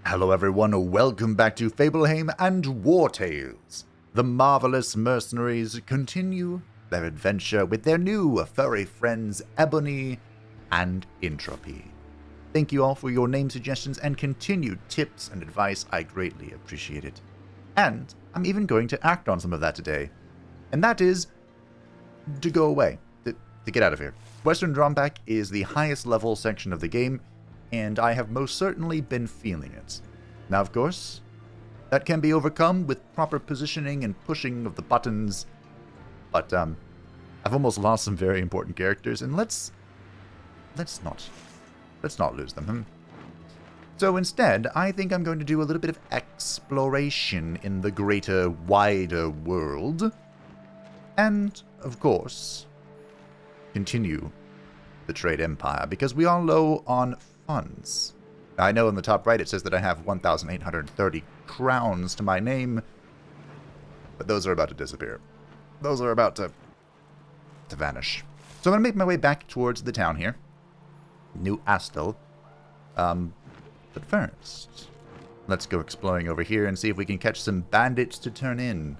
Hello everyone, welcome back to Fableheim and Wartales. The marvelous mercenaries continue their adventure with their new furry friends Ebony and Entropy. Thank you all for your name suggestions and continued tips and advice, I greatly appreciate it. And I'm even going to act on some of that today. And that is to go away, to get out of here. Western Drombach is the highest level section of the game, and I have most certainly been feeling it. Now, of course, that can be overcome with proper positioning and pushing of the buttons, but I've almost lost some very important characters, and let's not lose them. So instead, I think I'm going to do a little bit of exploration in the greater, wider world, and, of course, continue the trade empire, because we are low on funds. I know in the top right it says that I have 1,830 crowns to my name, but those are about to disappear. Those are about to vanish. So I'm going to make my way back towards the town here. New Astel. But first, let's go exploring over here and see if we can catch some bandits to turn in,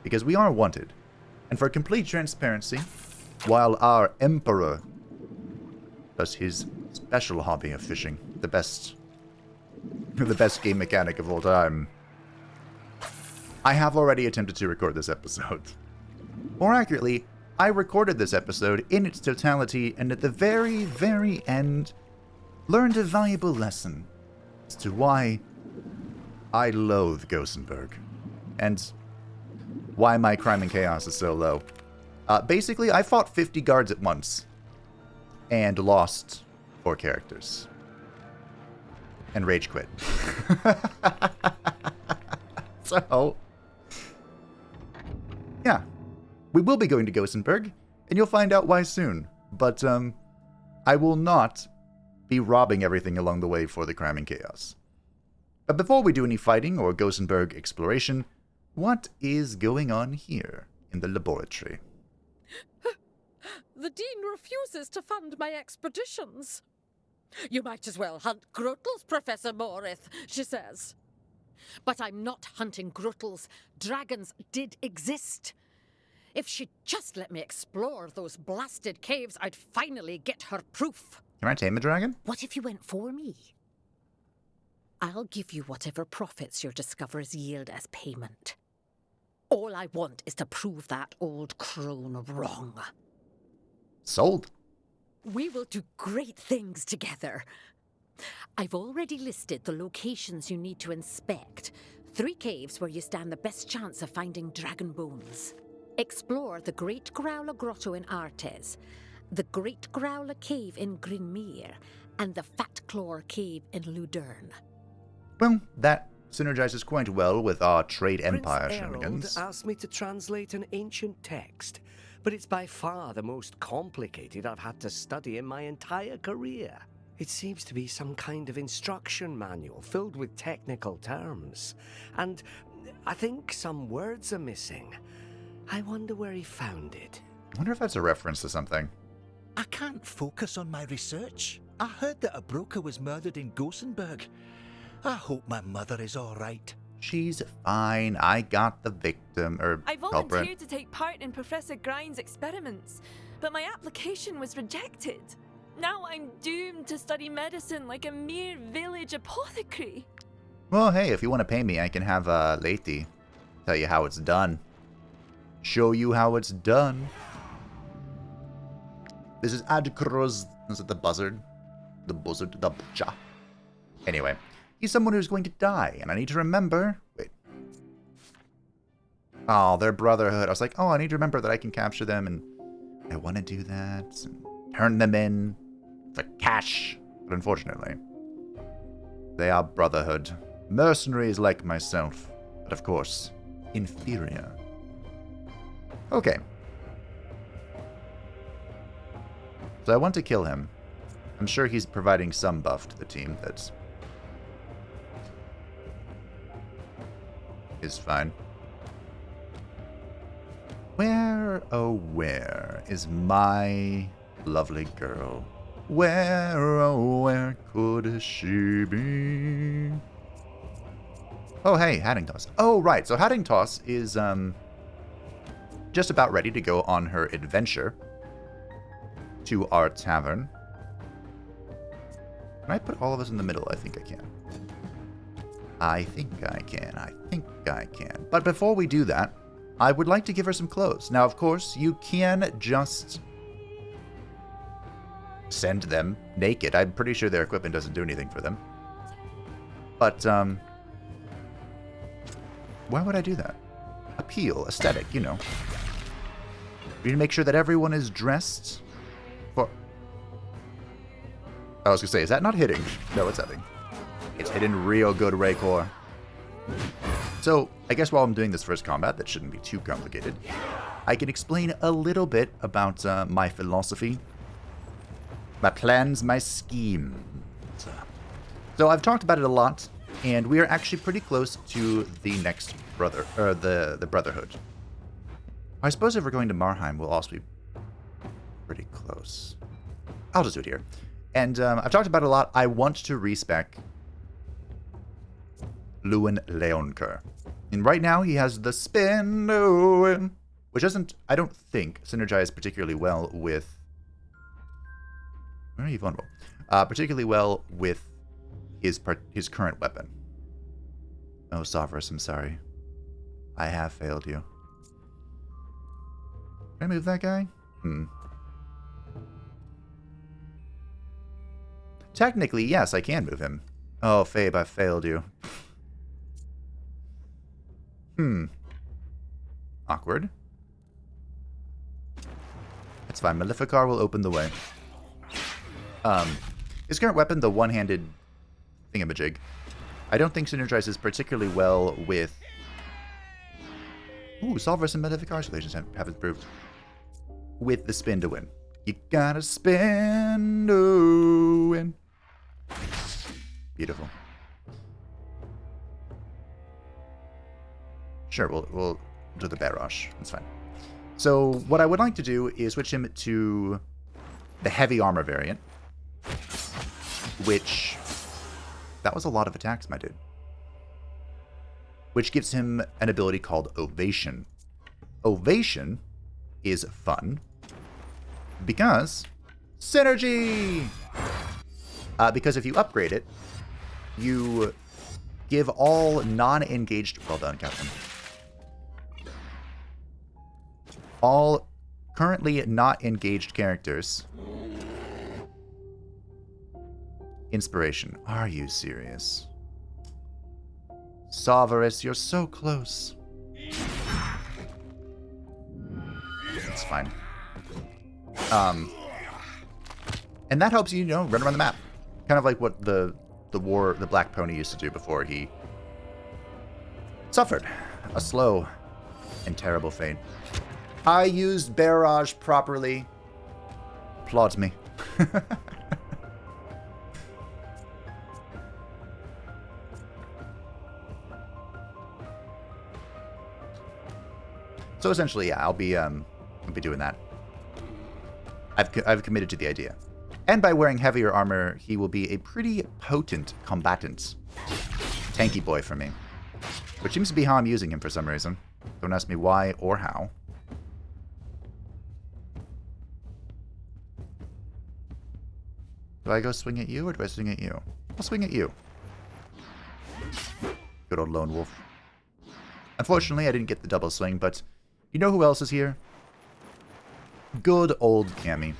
because we are wanted. And for complete transparency, while our emperor does his special hobby of fishing, the best game mechanic of all time, I have already attempted to record this episode. More accurately, I recorded this episode in its totality, and at the very, very end, learned a valuable lesson as to why I loathe Gosenberg, and why my crime and chaos is so low. Basically, I fought 50 guards at once, and lost 4 characters. And rage quit. So, yeah. We will be going to Gosenberg, and you'll find out why soon. But, I will not be robbing everything along the way for the crime and chaos. But before we do any fighting or Gosenberg exploration, what is going on here in the laboratory? The Dean refuses to fund my expeditions. You might as well hunt Grotels, Professor Morith, she says. But I'm not hunting Grotels. Dragons did exist. If she'd just let me explore those blasted caves, I'd finally get her proof. Can I tame a dragon? What if you went for me? I'll give you whatever profits your discoveries yield as payment. All I want is to prove that old crone wrong. Sold. We will do great things together. I've already listed the locations you need to inspect. 3 caves where you stand the best chance of finding dragon bones. Explore the Great Growler Grotto in Artes, the Great Growler Cave in Grinmere, and the Fat Claw Cave in Ludern. Well, that synergizes quite well with our trade empire Prince shenanigans. Errol asked me to translate an ancient text, but it's by far the most complicated I've had to study in my entire career. It seems to be some kind of instruction manual filled with technical terms, and I think some words are missing. I wonder where he found it. I wonder if that's a reference to something. I can't focus on my research. I heard that a broker was murdered in Gosenberg. I hope my mother is all right. She's fine. I got the victim, I culprit. volunteered to take part in Professor Grind's experiments, but my application was rejected. Now I'm doomed to study medicine like a mere village apothecary. Well, hey, if you want to pay me, I can have Lati tell you how it's done. Show you how it's done. This is Adkroz. Is it the buzzard? The buzzard? The butcha. Anyway, he's someone who's going to die, and I need to remember... Wait. Oh, their brotherhood. I was like, oh, I need to remember that I can capture them, and I want to do that, and turn them in for cash. But unfortunately, they are brotherhood. Mercenaries like myself, but of course, inferior. Okay. So I want to kill him. I'm sure he's providing some buff to the team that is fine. Where, oh where, is my lovely girl? Where, oh where could she be? Oh, hey, Haddingtoss. Oh, right. So Haddingtoss is just about ready to go on her adventure to our tavern. Can I put all of us in the middle? I think I can. I think I can. I think I can. But before we do that, I would like to give her some clothes. Now, of course, you can just send them naked. I'm pretty sure their equipment doesn't do anything for them. But, why would I do that? Appeal, aesthetic, you know. We need to make sure that everyone is dressed for... I was going to say, is that not hitting? No, it's hitting. It's hitting real good, Raycor. So, I guess while I'm doing this first combat, that shouldn't be too complicated, I can explain a little bit about my philosophy, my plans, my schemes. So I've talked about it a lot, and we are actually pretty close to the next the Brotherhood. I suppose if we're going to Marheim, we'll also be pretty close. I'll just do it here. And I've talked about it a lot. I want to respec Leoncoeur. And right now he has the Pendulum, which doesn't, I don't think, synergize particularly well with... Where are you vulnerable? Particularly well with his current weapon. Oh, Sovereign, I'm sorry. I have failed you. Can I move that guy? Technically, yes, I can move him. Oh, Fabe, I failed you. Awkward. That's fine. Maleficar will open the way. His current weapon, the one-handed thingamajig, I don't think synergizes particularly well with... Ooh, Solverus and Maleficar's relations have improved. With the spin to win. You gotta spin to win. Beautiful. Sure, we'll do the barrage. That's fine. So what I would like to do is switch him to the heavy armor variant, which... That was a lot of attacks, my dude. Which gives him an ability called Ovation. Ovation is fun because synergy! Because if you upgrade it, you give all non-engaged... Well done, Captain. All currently not engaged characters... Inspiration. Are you serious? Sovereign, you're so close. It's fine. And that helps you, you know, run around the map. Kind of like what the Black Pony used to do before he suffered a slow and terrible fate. I used barrage properly. Applaud me. So essentially, yeah, I'll be doing that. I've committed to the idea. And by wearing heavier armor, he will be a pretty potent combatant. Tanky boy for me. Which seems to be how I'm using him for some reason. Don't ask me why or how. Do I go swing at you or do I swing at you? I'll swing at you. Good old lone wolf. Unfortunately, I didn't get the double swing, but you know who else is here? Good old Cammy.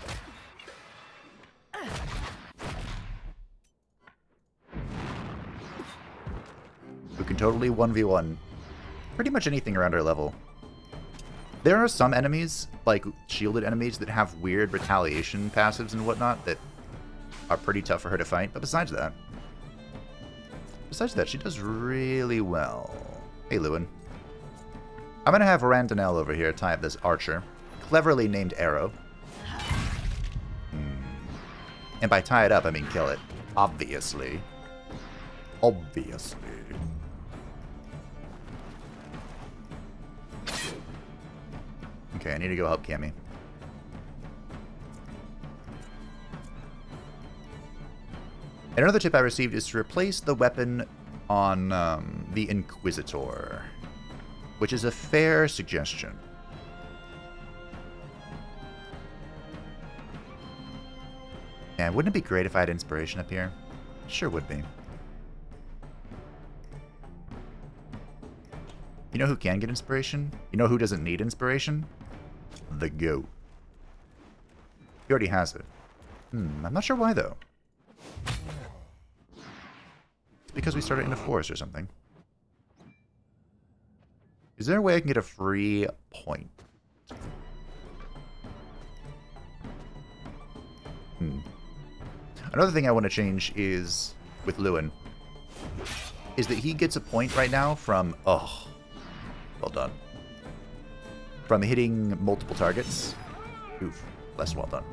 Who can totally 1v1 pretty much anything around our level. There are some enemies, like shielded enemies, that have weird retaliation passives and whatnot that are pretty tough for her to fight, but besides that, she does really well. Hey, Lewin. I'm going to have Randonelle over here tie up this archer, cleverly named Arrow. And by tie it up, I mean kill it. Obviously. Obviously. Okay, I need to go help Cammy. And another tip I received is to replace the weapon on the Inquisitor, which is a fair suggestion. Man, wouldn't it be great if I had inspiration up here? Sure would be. You know who can get inspiration? You know who doesn't need inspiration? The goat. He already has it. I'm not sure why, though. It's because we started in a forest or something. Is there a way I can get a free point? Another thing I want to change is, with Lewin, is that he gets a point right now from... Oh, well done. From hitting multiple targets. Oof, less well done.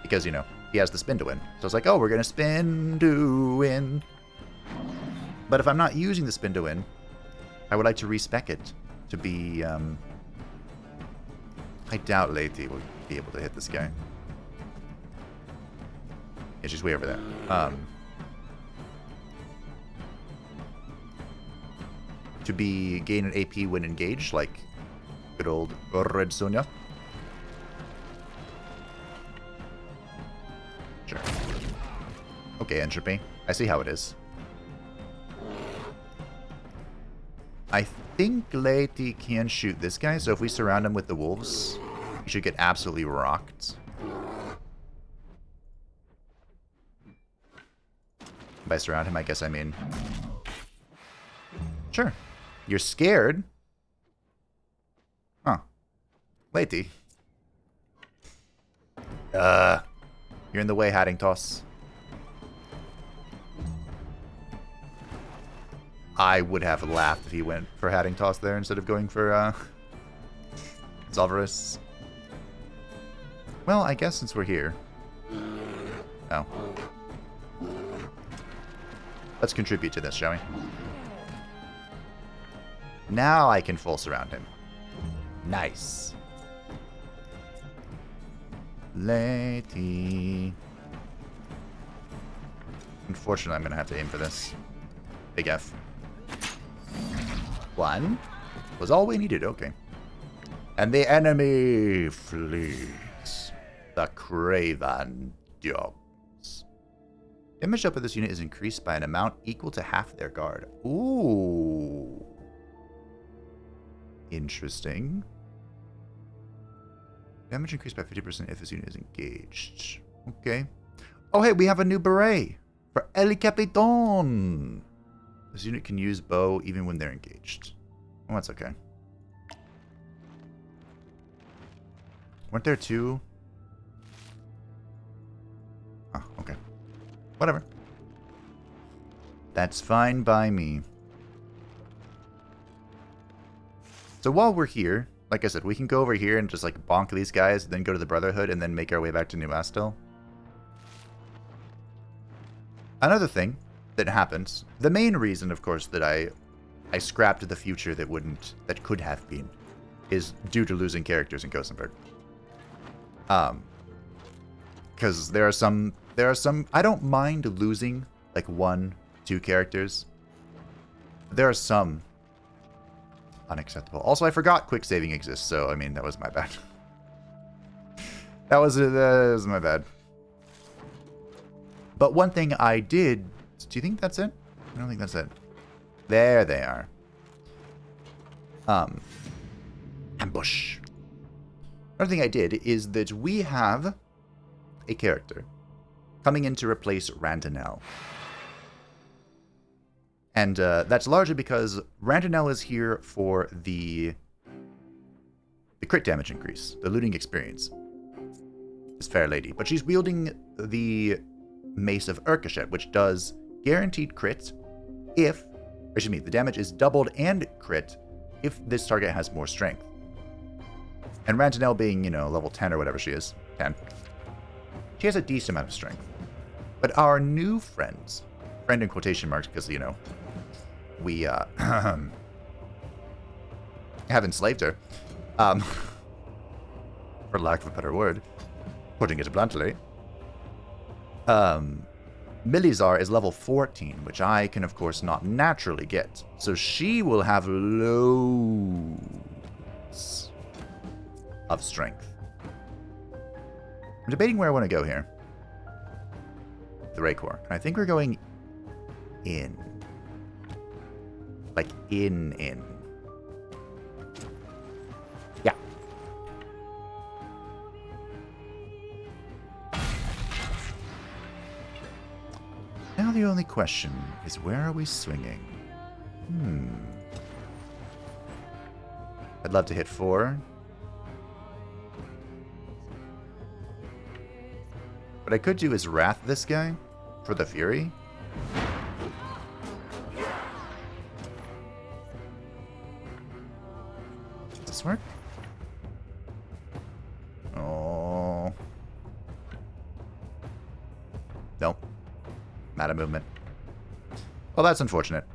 Because, you know, he has the spin to win. So it's like, oh, we're going to spin to win. But if I'm not using the spin to win, I would like to respec it to be... I doubt Lady will be able to hit this guy. Yeah, she's way over there. To be gain an AP when engaged, like good old Red Sonja. Sure. Okay, Entropy. I see how it is. I think Lady can shoot this guy, so if we surround him with the wolves, he should get absolutely rocked. By surround him, I guess I mean... Sure. You're scared? Huh. Lady. You're in the way, Hatting Toss. I would have laughed if he went for Hatting Toss there instead of going for, Zalvarus. Well, I guess since we're here... Oh. Let's contribute to this, shall we? Now I can full surround him. Nice. Lady. Unfortunately, I'm going to have to aim for this. Big F. One. Was all we needed, okay. And the enemy flees. The Craven Dogs. Damage up of this unit is increased by an amount equal to half their guard. Ooh. Interesting. Damage increased by 50% if this unit is engaged. Okay. Oh, hey, we have a new beret for El Capitan. This unit can use bow even when they're engaged. Oh, that's okay. Weren't there two? Oh, okay. Whatever. That's fine by me. So while we're here, like I said, we can go over here and just like bonk these guys, then go to the Brotherhood, and then make our way back to New Astel. Another thing that happens, the main reason, of course, that I scrapped the future that could have been, is due to losing characters in Gosenberg. Because there are some, I don't mind losing like 1-2 characters. There are some unacceptable. Also, I forgot quick saving exists, so I mean, that was my bad. that was my bad. But one thing I did, do you think that's it? I don't think that's it. There they are. Ambush. Another thing I did is that we have a character coming in to replace Randonel. And that's largely because Randonel is here for the crit damage increase, the looting experience. This fair lady. But she's wielding the Mace of Erkeshet, which does guaranteed crit if, excuse me, the damage is doubled and crit if this target has more strength. And Randonel being, you know, level 10 or whatever she is, 10, she has a decent amount of strength. But our new friends, friend in quotation marks because, you know, we have enslaved her, for lack of a better word, putting it bluntly. Milizar is level 14, which I can, of course, not naturally get. So she will have loads of strength. I'm debating where I want to go here. The Raycore. And I think we're going in. Like, in. Yeah. Now the only question is, where are we swinging? I'd love to hit 4. What I could do is Wrath this guy for the Fury. Does this work? Oh. Nope. I'm out of movement. Well, that's unfortunate.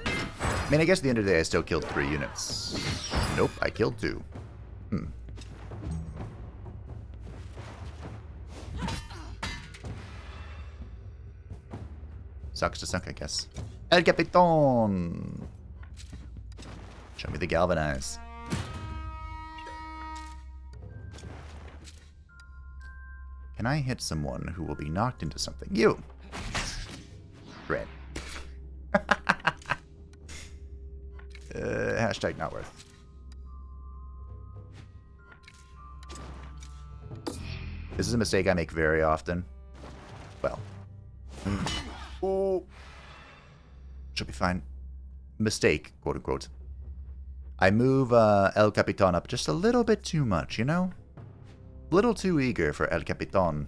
I mean, I guess at the end of the day, I still killed 3 units. Nope, I killed 2. Sucks to suck, I guess. El Capitan! Show me the Galvanize. Can I hit someone who will be knocked into something? You! Great. Hashtag not worth. This is a mistake I make very often. Well. Oh. Should be fine. Mistake, quote unquote. I move El Capitan up just a little bit too much, you know? A little too eager for El Capitan.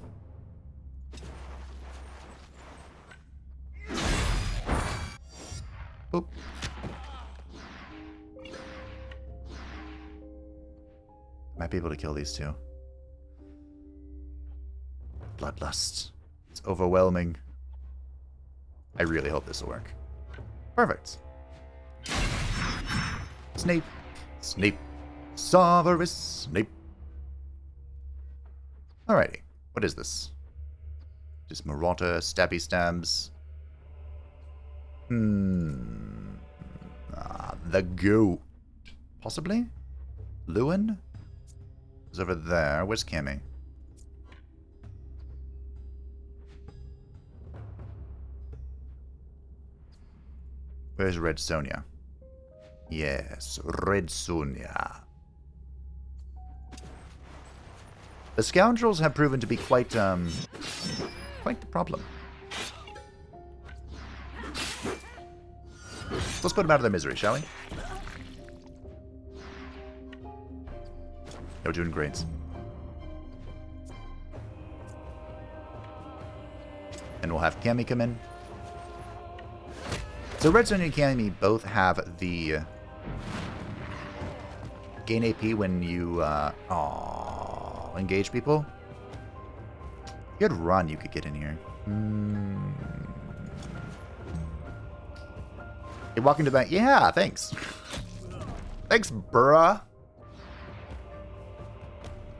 Oop. Might be able to kill these two. Bloodlust. It's overwhelming. I really hope this will work. Perfect. Snape. Snape. Severus Snape. Alrighty. What is this? Just Marauder, stabby stabs. The goat. Possibly? Lewin? Is over there. Where's Cammy? Where's Red Sonja? Yes, Red Sonja. The scoundrels have proven to be quite the problem. Let's put them out of their misery, shall we? We're doing great. And we'll have Cammy come in. So Red Sonja and Cammy both have the gain AP when you engage people. You could run, you could get in here. You walk into the bank. Yeah, thanks. Thanks, bruh.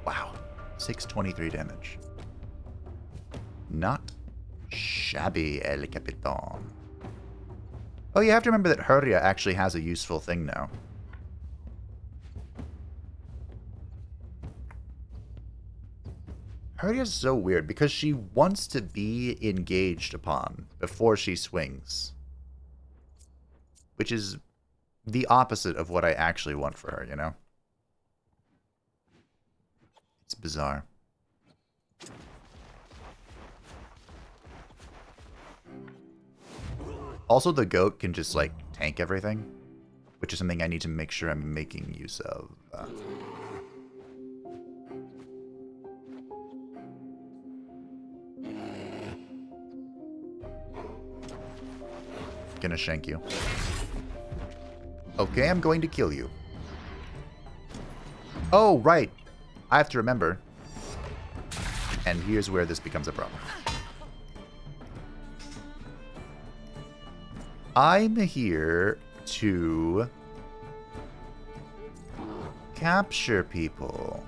Wow. 623 damage. Not shabby, El Capitan. Oh, you have to remember that Herria actually has a useful thing now. Herria's so weird because she wants to be engaged upon before she swings. Which is the opposite of what I actually want for her, you know? It's bizarre. Also, the goat can just, like, tank everything, which is something I need to make sure I'm making use of. Gonna shank you. Okay, I'm going to kill you. Oh, right. I have to remember. And here's where this becomes a problem. I'm here to capture people.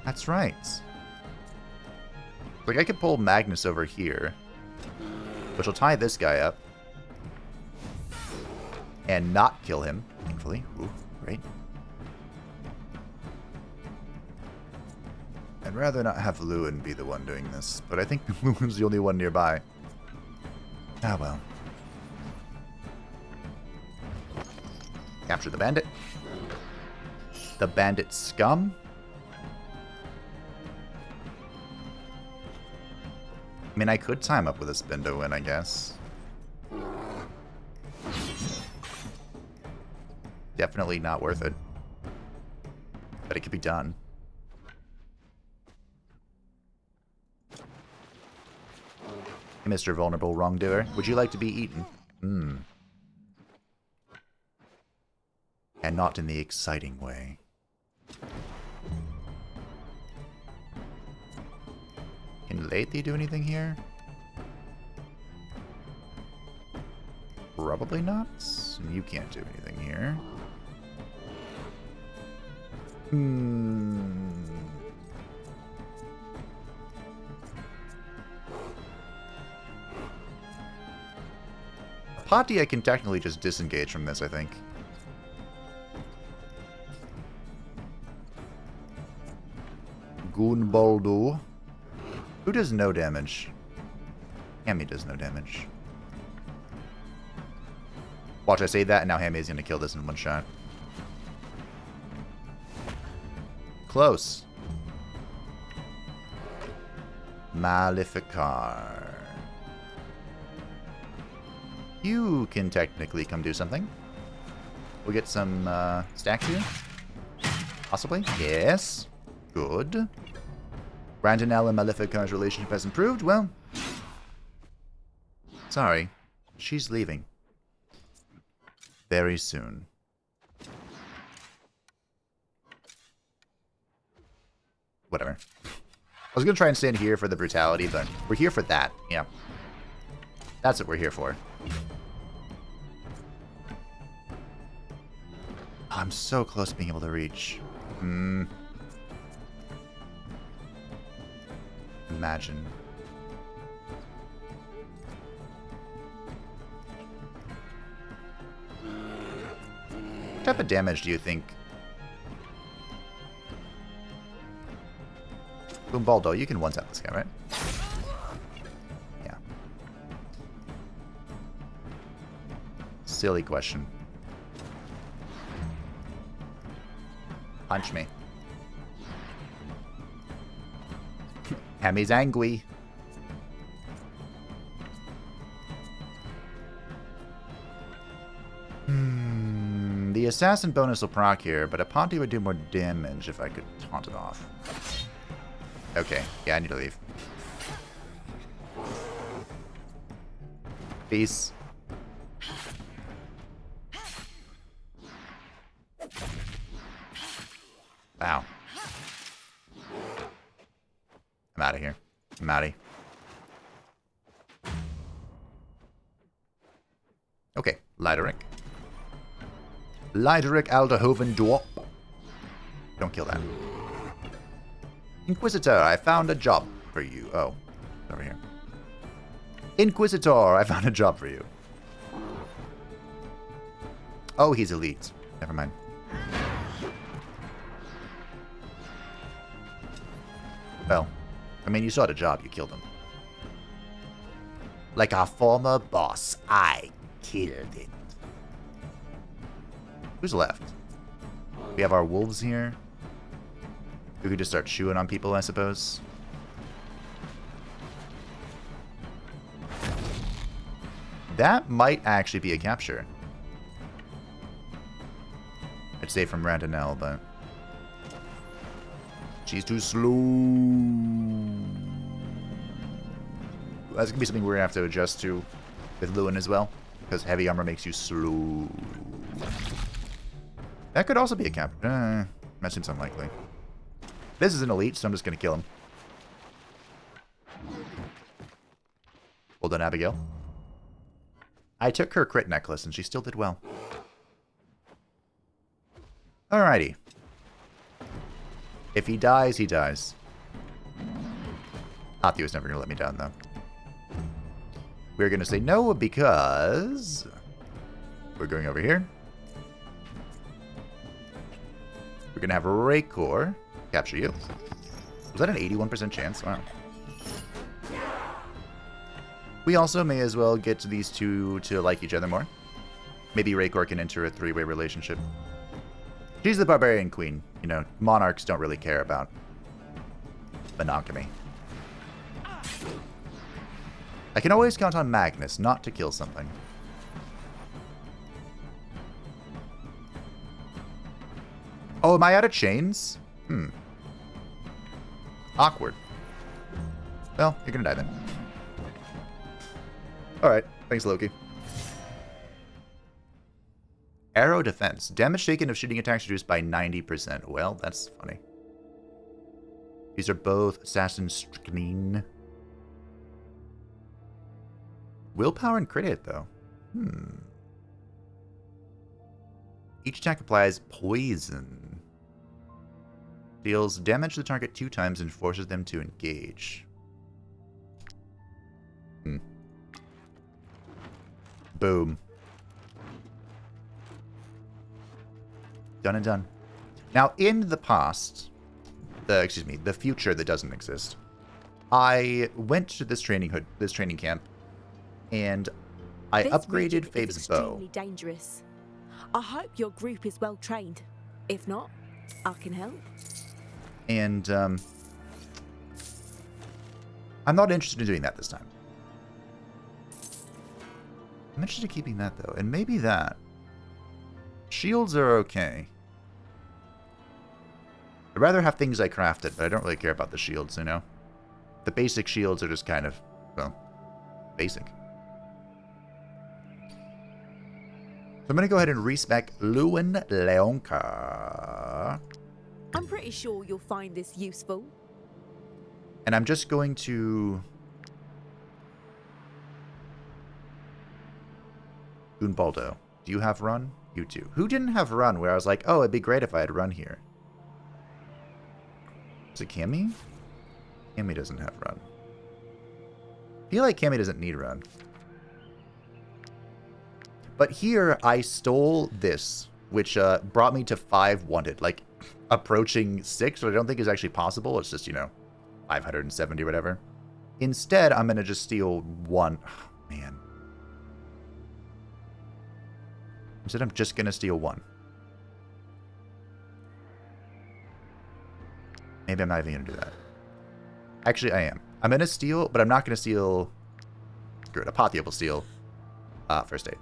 That's right. Like, I could pull Magnus over here, which will tie this guy up. And not kill him, thankfully. Ooh, great. I'd rather not have Lewin be the one doing this, but I think Lewin's the only one nearby. Ah, well. Capture the bandit. The bandit scum. I mean, I could time up with a spin to win, I guess. Definitely not worth it. But it could be done. Hey, Mr. Vulnerable Wrongdoer, would you like to be eaten? Hmm. And not in the exciting way. Can Lathy do anything here? Probably not. You can't do anything here. Hmm. Pati, I can technically just disengage from this, I think. Gunbaldo. Who does no damage? Hammy does no damage. Watch, I say that, and now Hammy's gonna kill this in one shot. Close. Maleficar. You can technically come do something. We'll get some stacks here. Possibly. Yes. Good. Brandonelle and Maleficar's relationship has improved. Well, sorry. She's leaving. Very soon. Whatever. I was going to try and stand here for the brutality, but we're here for that. Yeah. That's what we're here for. I'm so close to being able to reach. Imagine. What type of damage do you think? Boombaldo, you can one-tap this guy, right? Yeah. Silly question. Punch me. Hammy's angry. The assassin bonus will proc here, but a Ponty would do more damage if I could taunt it off. Okay, yeah, I need to leave. Peace. Wow. I'm out of here. I'm outie. Okay, Leideric. Leideric Alderhoven Dwarp. Don't kill that. Inquisitor, I found a job for you. Oh, over here. Inquisitor, I found a job for you. Oh, he's elite. Never mind. Well, I mean, you saw the job. You killed him. Like our former boss, I killed it. Who's left? We have our wolves here. We could just start chewing on people, I suppose. That might actually be a capture. I'd say from Randonelle, but she's too slow. That's gonna be something we're gonna have to adjust to with Lewin as well, because heavy armor makes you slow. That could also be a capture. That seems unlikely. This is an elite, so I'm just gonna kill him. Well done, Abigail. I took her crit necklace, and she still did well. Alrighty. If he dies, he dies. Athio's never going to let me down, though. We're going to say no because we're going over here. We're going to have Leoncoeur capture you. Was that an 81% chance? Wow. We also may as well get these two to like each other more. Maybe Leoncoeur can enter a three-way relationship. She's the barbarian queen. You know, monarchs don't really care about monogamy. I can always count on Magnus not to kill something. Oh, am I out of chains? Awkward. Well, you're gonna die then. Alright, thanks Loki. Arrow defense. Damage taken of shooting attacks reduced by 90%. Well, that's funny. These are both Assassin Strychnine. Willpower and crit hit, though. Each attack applies poison. Deals damage to the target 2 times and forces them to engage. Boom. Done and done. Now, in the past, the future that doesn't exist, I went to this training camp, and I upgraded Fabe's bow. Extremely dangerous. I hope your group is well trained. If not, I can help. And I'm not interested in doing that this time. I'm interested in keeping that, though. And maybe that. Shields are okay. I'd rather have things I crafted, but I don't really care about the shields, you know? The basic shields are just kind of, well, basic. So I'm going to go ahead and respec Leoncoeur. I'm pretty sure you'll find this useful. And I'm just going to... Gunbaldo, do you have run? You do. Who didn't have run where I was like, oh, it'd be great if I had run here? Is it Cammy? Cammy doesn't have run. I feel like Cammy doesn't need run. But here, I stole this, which brought me to 5 wanted. Like, approaching 6, which I don't think is actually possible. It's just, you know, 570 or whatever. Instead, I'm going to just steal 1. Oh, man. Instead, I'm just going to steal 1. Maybe I'm not even going to do that. Actually, I am. I'm going to steal, but I'm not going to steal... Screw it. Apothea will steal first aid.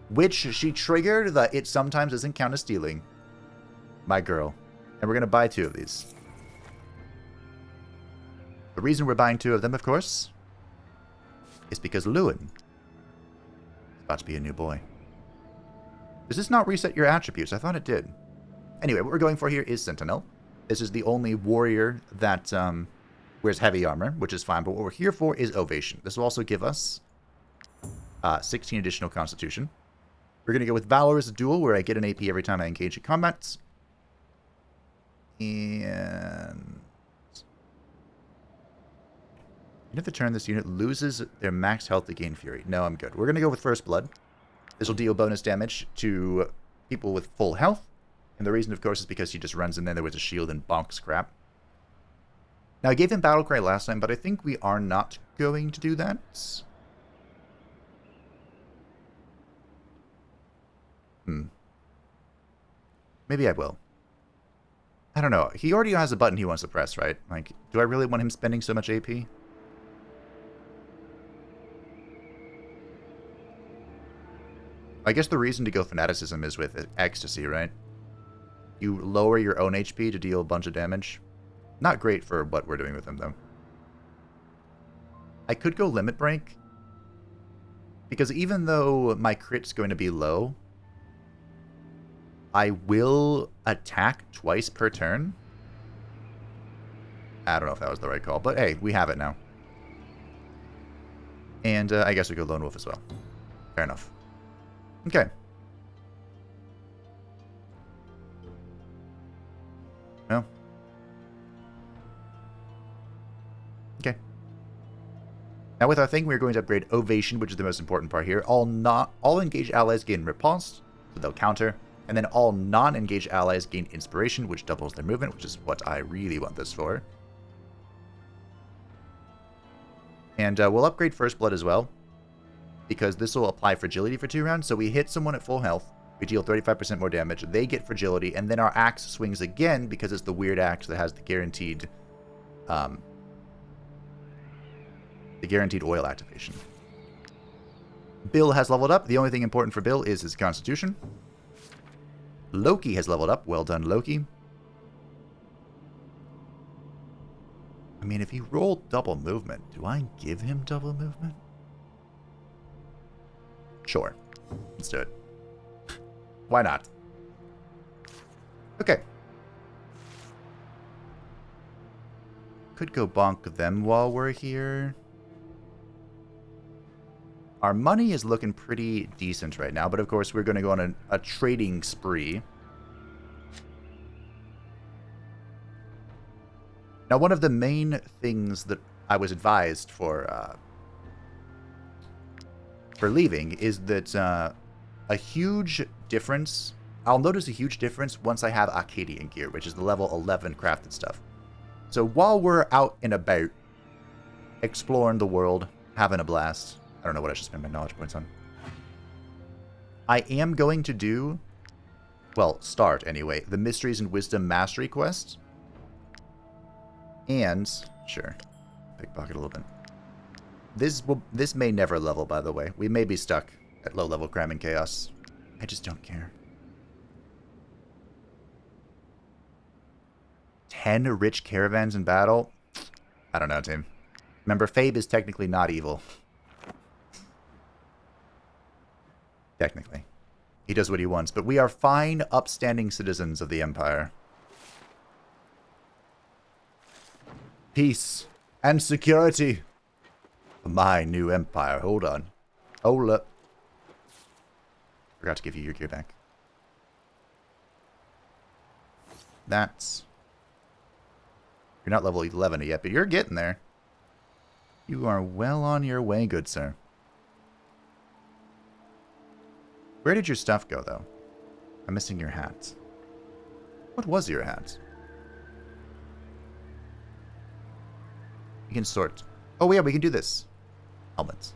Which she triggered the it sometimes doesn't count as stealing. My girl. And we're going to buy 2 of these. The reason we're buying 2 of them, of course, is because Lewin is about to be a new boy. Does this not reset your attributes? I thought it did. Anyway, what we're going for here is Sentinel. This is the only warrior that wears heavy armor, which is fine. But what we're here for is Ovation. This will also give us 16 additional Constitution. We're going to go with Valorous Duel, where I get an AP every time I engage in combat. And... at the turn, this unit loses their max health to gain Fury. No, I'm good. We're going to go with First Blood. This will deal bonus damage to people with full health. And the reason, of course, is because he just runs in there with a shield and bonks crap. Now, I gave him Battlecry last time, but I think we are not going to do that. Maybe I will. I don't know. He already has a button he wants to press, right? Like, do I really want him spending so much AP? I guess the reason to go Fanaticism is with Ecstasy, right? You lower your own HP to deal a bunch of damage. Not great for what we're doing with him, though. I could go Limit Break. Because even though my crit's going to be low, I will attack twice per turn. I don't know if that was the right call, but hey, we have it now. And I guess we go Lone Wolf as well. Fair enough. Okay. Well. Okay. Now with our thing, we're going to upgrade Ovation, which is the most important part here. All engaged allies gain Riposte, so they'll counter. And then all non-engaged allies gain Inspiration, which doubles their movement, which is what I really want this for. And we'll upgrade First Blood as well, because this will apply Fragility for 2 rounds. So we hit someone at full health, we deal 35% more damage, they get Fragility, and then our axe swings again, because it's the weird axe that has the guaranteed oil activation. Bill has leveled up. The only thing important for Bill is his Constitution. Loki has leveled up. Well done, Loki. I mean, if he rolled double movement, do I give him double movement? Sure. Let's do it. Why not? Okay. Could go bonk them while we're here. Our money is looking pretty decent right now, but of course we're going to go on a trading spree. Now, one of the main things that I was advised for leaving is that a huge difference... I'll notice a huge difference once I have Arcadian gear, which is the level 11 crafted stuff. So while we're out and about, exploring the world, having a blast... I don't know what I should spend my knowledge points on. I am going to do... Well, start anyway. The Mysteries and Wisdom Mastery quest. And... Sure. Pickpocket a little bit. This may never level, by the way. We may be stuck at low level cramming chaos. I just don't care. 10 rich caravans in battle? I don't know, team. Remember, Fabe is technically not evil. Technically. He does what he wants, but we are fine, upstanding citizens of the Empire. Peace and security for my new empire. Hold on. Hold up. Forgot to give you your gear back. That's... You're not level 11 yet, but you're getting there. You are well on your way, good sir. Where did your stuff go, though? I'm missing your hat. What was your hat? We can sort. Oh, yeah, we can do this. Helmets.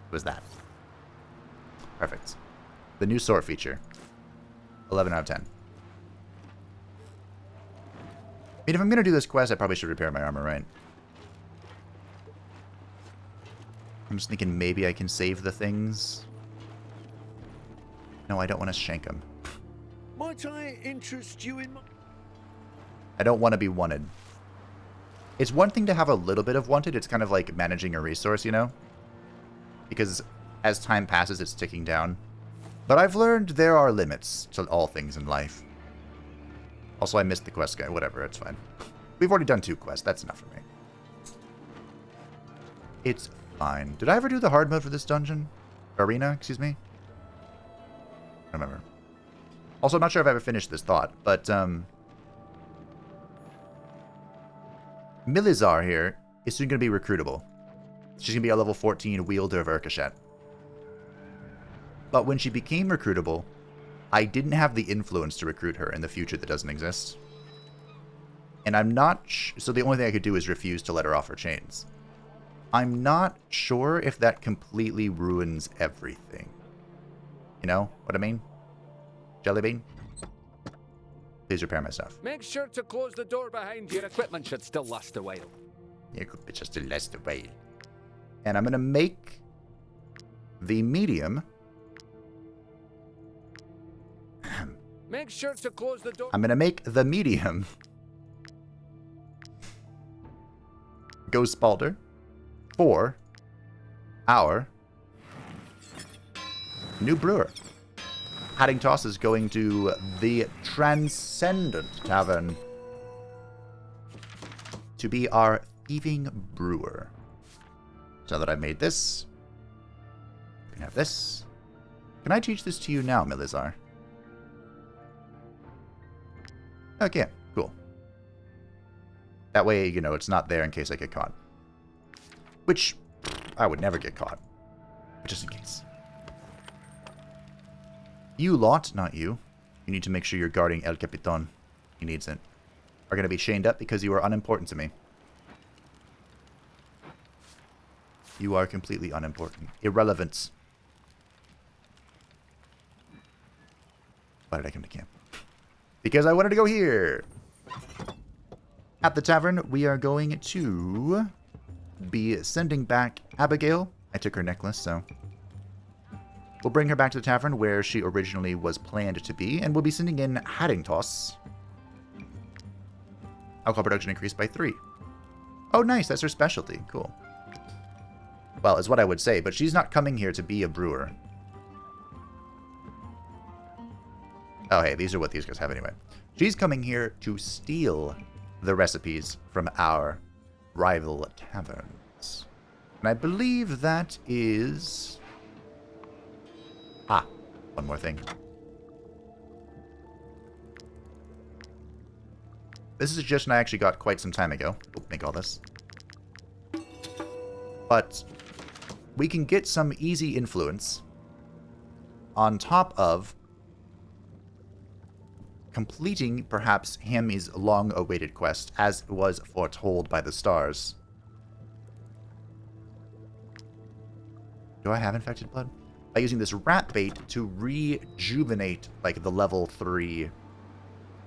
What was that? Perfect. The new sort feature. 11 out of 10. I mean, if I'm going to do this quest, I probably should repair my armor, right? I'm just thinking maybe I can save the things. No, I don't want to shank them. Might I interest you in my... I don't want to be wanted. It's one thing to have a little bit of wanted. It's kind of like managing a resource, you know? Because as time passes, it's ticking down. But I've learned there are limits to all things in life. Also, I missed the quest guy. Whatever, it's fine. We've already done 2 quests. That's enough for me. It's fine. Did I ever do the hard mode for this dungeon? Arena, excuse me? I don't remember. Also, I'm not sure if I ever finished this thought, but, Milizar here is soon going to be recruitable. She's going to be a level 14 wielder of Erkeshet. But when she became recruitable, I didn't have the influence to recruit her in the future that doesn't exist. And I'm not... so the only thing I could do is refuse to let her off her chains. I'm not sure if that completely ruins everything. You know what I mean? Jellybean? Please repair my stuff. Make sure to close the door behind you. Your equipment should still last a while. Your equipment should still last a while. And I'm going to make the medium... Make sure to close the door. I'm going to make the medium Ghostbalder for our new brewer. Hatting Toss is going to the Transcendent Tavern to be our thieving brewer. So that I made this. We can have this. Can I teach this to you now, Milizar? Okay, cool. That way, you know, it's not there in case I get caught. Which, I would never get caught. But just in case. You lot, not you. You need to make sure you're guarding El Capitan. He needs it. Are going to be chained up because you are unimportant to me. You are completely unimportant. Irrelevant. Why did I come to camp? Because I wanted to go here. At the tavern, we are going to be sending back Abigail. I took her necklace, so we'll bring her back to the tavern where she originally was planned to be, and we'll be sending in Haddingtoss. Alcohol production increased by 3. Oh, nice. That's her specialty. Cool. Well, is what I would say, but she's not coming here to be a brewer. Oh, hey, these are what these guys have anyway. She's coming here to steal the recipes from our rival taverns. And I believe that is... Ah, one more thing. This is a suggestion I actually got quite some time ago. We'll make all this. But we can get some easy influence on top of completing, perhaps, Hammy's long-awaited quest, as was foretold by the stars. Do I have infected blood? By using this rat bait to rejuvenate, like, the level 3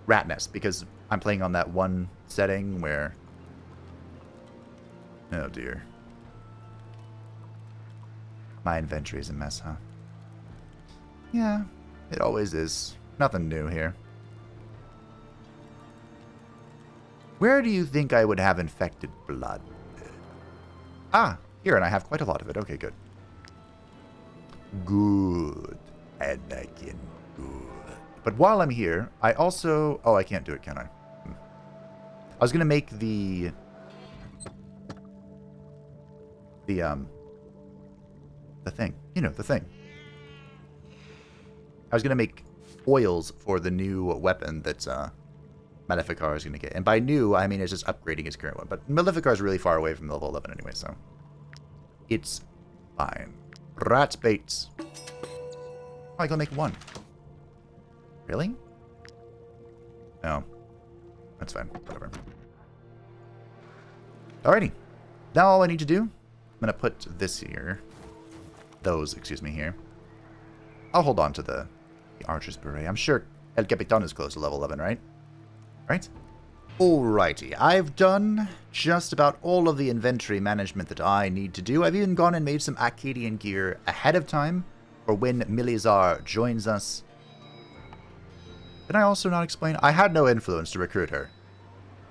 rat nest, because I'm playing on that one setting where... Oh, dear. My inventory is a mess, huh? Yeah, it always is. Nothing new here. Where do you think I would have infected blood? Ah, here, and I have quite a lot of it. Okay, good. Good. Anakin, good. But while I'm here, I also... Oh, I can't do it, can I? I was going to make the thing. You know, the thing. I was going to make oils for the new weapon that Maleficar is going to get. And by new, I mean it's just upgrading his current one. But Maleficar is really far away from level 11 anyway, so it's fine. Rat baits. Oh, I can make one. Really? No. That's fine. Whatever. Alrighty. Now all I need to do, I'm going to put this here. Those, excuse me, here. I'll hold on to the Archer's Beret. I'm sure El Capitan is close to level 11, right? Right? Alrighty. I've done just about all of the inventory management that I need to do. I've even gone and made some Arcadian gear ahead of time for when Milizar joins us. Did I also not explain? I had no influence to recruit her.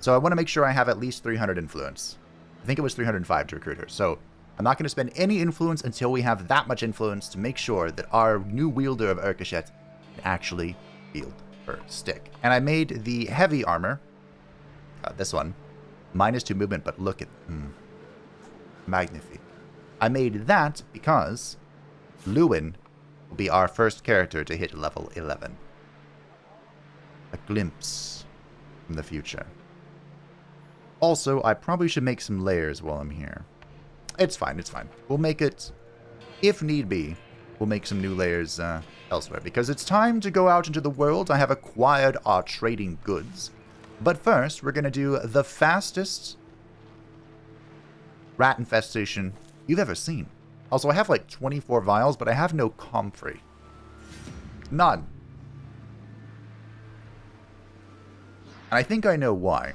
So I want to make sure I have at least 300 influence. I think it was 305 to recruit her. So I'm not going to spend any influence until we have that much influence to make sure that our new wielder of Erkeshet can actually wield her stick. And I made the heavy armor. This one. -2 movement, but look at... magnifique. I made that because Lewin will be our first character to hit level 11. A glimpse from the future. Also, I probably should make some layers while I'm here. It's fine, it's fine. We'll make it, if need be, we'll make some new layers elsewhere. Because it's time to go out into the world. I have acquired our trading goods. But first, we're going to do the fastest rat infestation you've ever seen. Also, I have like 24 vials, but I have no comfrey. None. And I think I know why.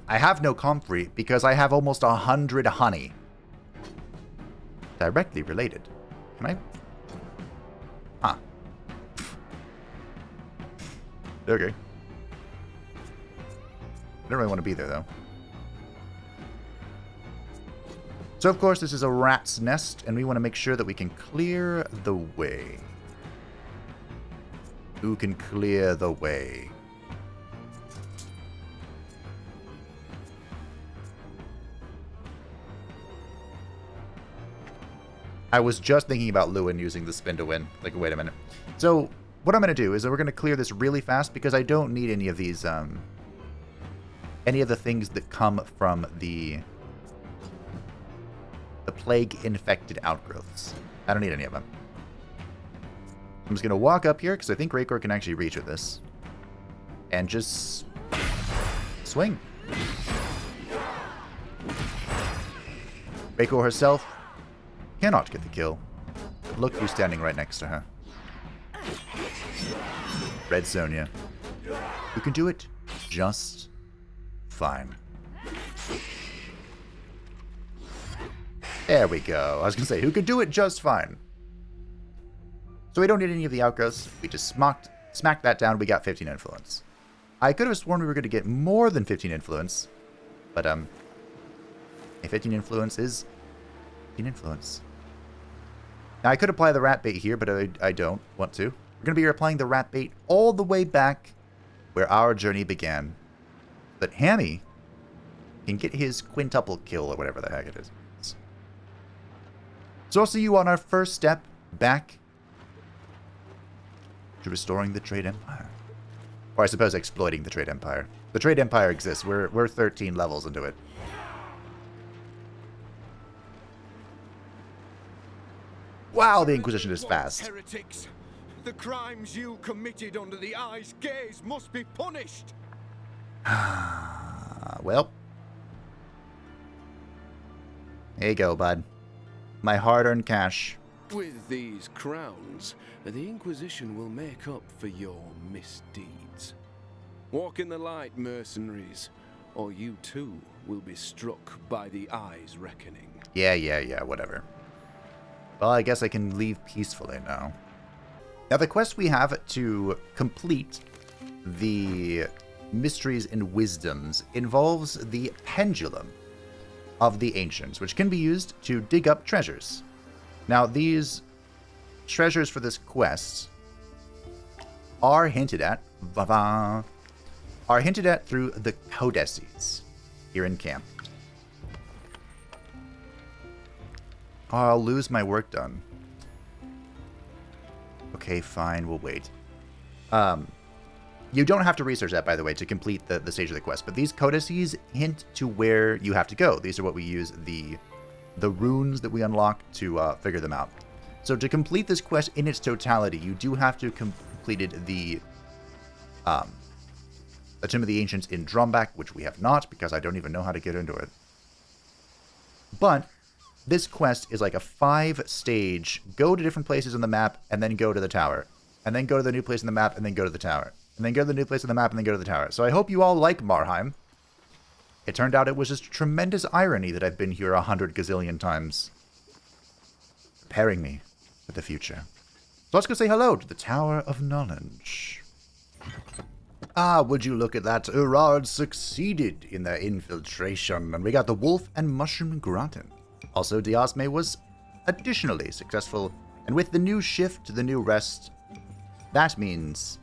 I have no comfrey because I have almost 100 honey. Directly related. Can I? Huh. Okay. I don't really want to be there, though. So, of course, this is a rat's nest, and we want to make sure that we can clear the way. Who can clear the way? I was just thinking about Lewin using the spin to win. Like, wait a minute. So, what I'm going to do is that we're going to clear this really fast because I don't need any of these, any of the things that come from the the plague-infected outgrowths. I don't need any of them. I'm just going to walk up here, because I think Leoncoeur can actually reach with this. And just swing. Leoncoeur herself cannot get the kill. But look who's standing right next to her. Red Sonja, who can do it just fine. There we go. I was going to say, who could do it just fine? So we don't need any of the outgrowths. We just smacked that down. We got 15 influence. I could have sworn we were going to get more than 15 influence. But, 15 influence is 15 influence. Now, I could apply the rat bait here, but I don't want to. We're going to be applying the rat bait all the way back where our journey began. But Hammy can get his quintuple kill or whatever the heck it is. So I'll see you on our first step back to restoring the Trade Empire. Or I suppose exploiting the Trade Empire. The Trade Empire exists. We're 13 levels into it. Wow, the Inquisition is fast. Heretics. The crimes you committed under the eye's gaze must be punished. Well. Here you go, bud. My hard-earned cash. With these crowns, the Inquisition will make up for your misdeeds. Walk in the light, mercenaries, or you too will be struck by the eye's reckoning. Yeah, whatever. Well, I guess I can leave peacefully now. Now, the quest we have to complete the Mysteries and Wisdoms involves the Pendulum of the Ancients, which can be used to dig up treasures. Now, these treasures for this quest are hinted at through the codices here in camp. I'll lose my work done. Okay, fine, we'll wait. You don't have to research that, by the way, to complete the stage of the quest, but these codices hint to where you have to go. These are what we use the runes that we unlock to figure them out. So to complete this quest in its totality, you do have to have completed the Tomb of the Ancients in Drombach, which we have not, because I don't even know how to get into it. But this quest is like a 5-stage, go to different places on the map, and then go to the tower. And then go to the new place on the map, and then go to the tower. And then go to the new place on the map, and then go to the tower. So I hope you all like Marheim. It turned out it was just tremendous irony that I've been here 100 gazillion times. Preparing me for the future. So let's go say hello to the Tower of Knowledge. Ah, would you look at that? Urard succeeded in their infiltration, and we got the Wolf and Mushroom Gratin. Also, Diasme was additionally successful, and with the new shift to the new rest, that means...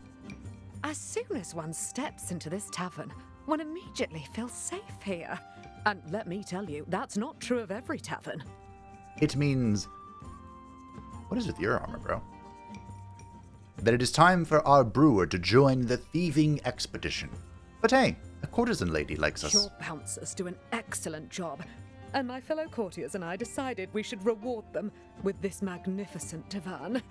As soon as one steps into this tavern, one immediately feels safe here. And let me tell you, that's not true of every tavern. It means... What is with your armor, bro? That it is time for our brewer to join the thieving expedition. But hey, a courtesan lady likes us. Your bouncers do an excellent job, and my fellow courtiers and I decided we should reward them with this magnificent tavern.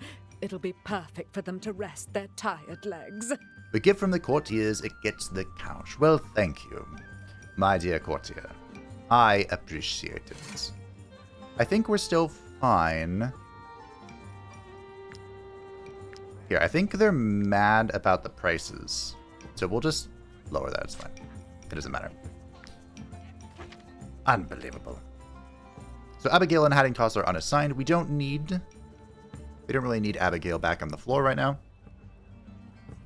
It'll be perfect for them to rest their tired legs. The gift from the courtiers, it gets the couch. Well, thank you, my dear courtier. I appreciate it. I think we're still fine. Here, I think they're mad about the prices. So we'll just lower that, it's fine. It doesn't matter. Unbelievable. So Abigail and Hatting Toss are unassigned. We don't really need Abigail back on the floor right now.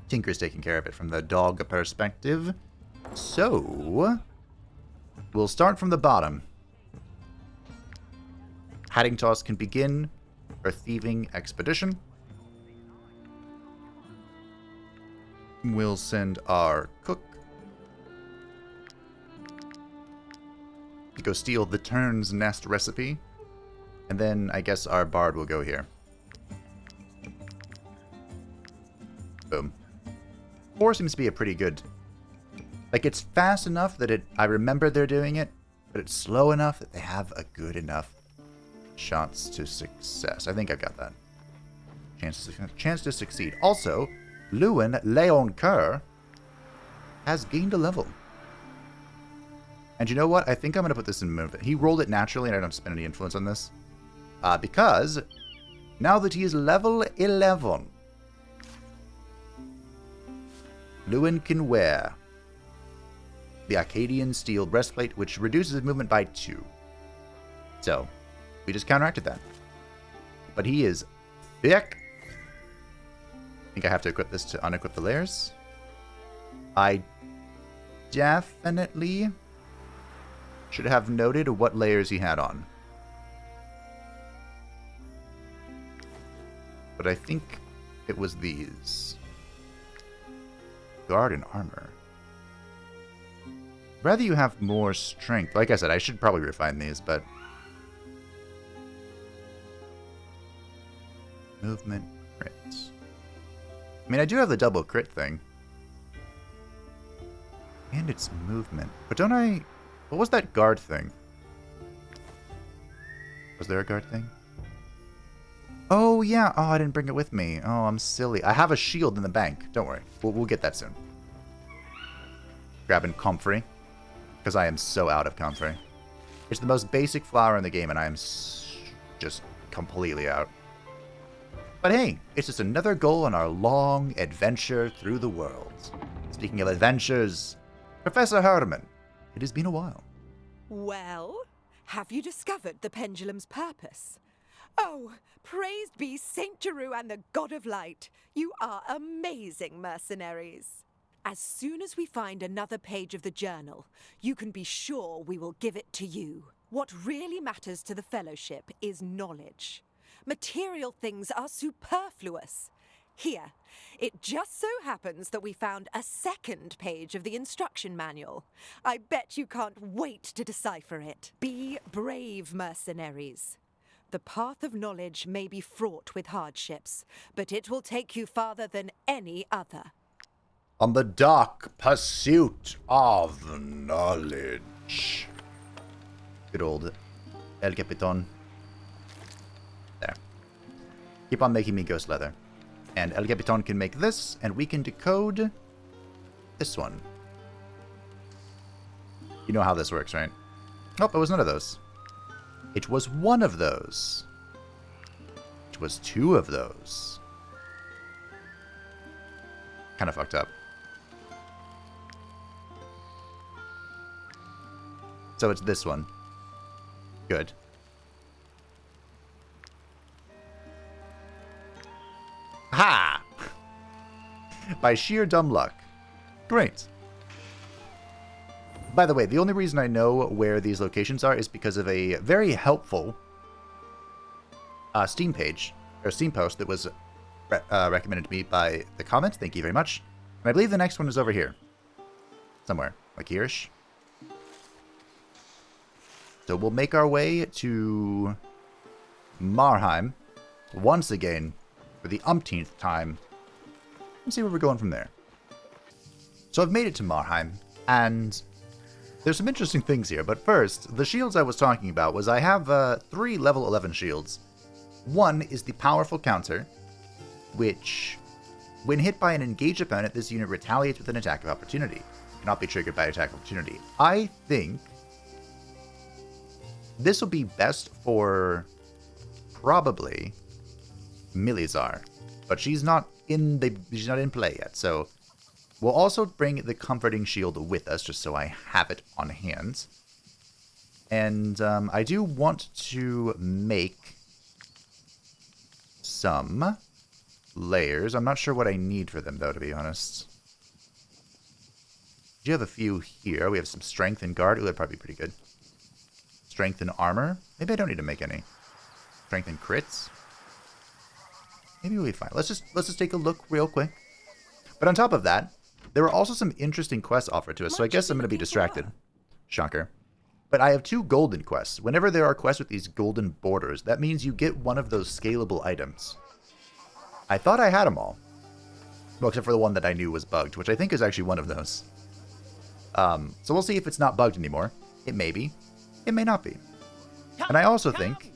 Tinker's taking care of it from the dog perspective. So, we'll start from the bottom. Hatting Toss can begin her thieving expedition. We'll send our cook to go steal the Turn's Nest recipe. And then I guess our bard will go here. Boom. 4 seems to be a pretty good... Like, it's fast enough that I remember they're doing it, but it's slow enough that they have a good enough shots to success. I think I got that. Chance to succeed. Also, Leoncoeur has gained a level. And you know what? I think I'm going to put this in movement. He rolled it naturally, and I don't spend any influence on this. Because now that he is level 11, Lewin can wear the Arcadian steel breastplate, which reduces his movement by 2. So, we just counteracted that. But he is thick. I think I have to equip this to unequip the layers. I definitely should have noted what layers he had on. But I think it was these. Guard and armor. Rather you have more strength. Like I said, I should probably refine these, but... Movement, crits. I mean, I do have the double crit thing. And it's movement. But don't I... What was that guard thing? Was there a guard thing? Oh, yeah. Oh, I didn't bring it with me. Oh, I'm silly. I have a shield in the bank. Don't worry. We'll get that soon. Grabbing comfrey. Because I am so out of comfrey. It's the most basic flower in the game, and I am just completely out. But hey, it's just another goal on our long adventure through the world. Speaking of adventures, Professor Herman, it has been a while. Well, have you discovered the pendulum's purpose? Oh, praised be Saint Jeru and the God of Light. You are amazing, mercenaries. As soon as we find another page of the journal, you can be sure we will give it to you. What really matters to the Fellowship is knowledge. Material things are superfluous. Here, it just so happens that we found a second page of the instruction manual. I bet you can't wait to decipher it. Be brave, mercenaries. The path of knowledge may be fraught with hardships, but it will take you farther than any other. On the dark pursuit of knowledge. Good old El Capitan. There. Keep on making me ghost leather. And El Capitan can make this, and we can decode this one. You know how this works, right? Oh, it was none of those. It was one of those. It was 2 of those. Kind of fucked up. So it's this one. Good. Ha! By sheer dumb luck. Great. By the way, the only reason I know where these locations are is because of a very helpful Steam page, or Steam post that was recommended to me by the comments. Thank you very much. And I believe the next one is over here. Somewhere. Like here-ish. So we'll make our way to Marheim once again for the umpteenth time and see where we're going from there. So I've made it to Marheim, and there's some interesting things here. But first, the shields I was talking about was I have 3 level 11 shields. One is the powerful counter, which, when hit by an engaged opponent, this unit retaliates with an attack of opportunity. Cannot be triggered by attack of opportunity. I think this will be best for probably Milizar, but she's not in play yet. So we'll also bring the comforting shield with us, just so I have it on hand. And I do want to make some layers. I'm not sure what I need for them, though, to be honest. Do you have a few here? We have some strength and guard. Ooh, that'd probably be pretty good. Strength and armor. Maybe I don't need to make any. Strength and crits. Maybe we'll be fine. Let's just take a look real quick. But on top of that, there are also some interesting quests offered to us, so I guess I'm going to be distracted. Shocker. But I have 2 golden quests. Whenever there are quests with these golden borders, that means you get one of those scalable items. I thought I had them all. Well, except for the one that I knew was bugged, which I think is actually one of those. So we'll see if it's not bugged anymore. It may be. It may not be. And I also think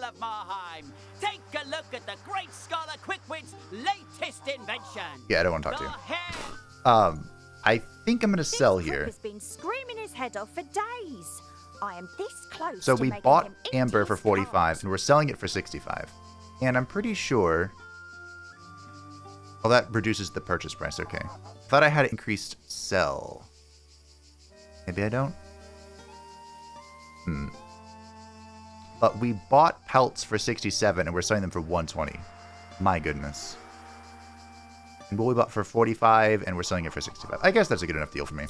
of Marheim. Take a look at the great scholar Quickwit's latest invention. Yeah, I don't want to talk to you. I think I'm going to sell here. Has been screaming his head off for days. I am this close. So to we making bought him into Amber for his 45, cars. and we're selling it for 65. And I'm pretty sure... Oh, that reduces the purchase price. Okay. Thought I had increased sell. Maybe I don't? But we bought pelts for 67, and we're selling them for 120. My goodness. And what we bought for 45, and we're selling it for 65. I guess that's a good enough deal for me.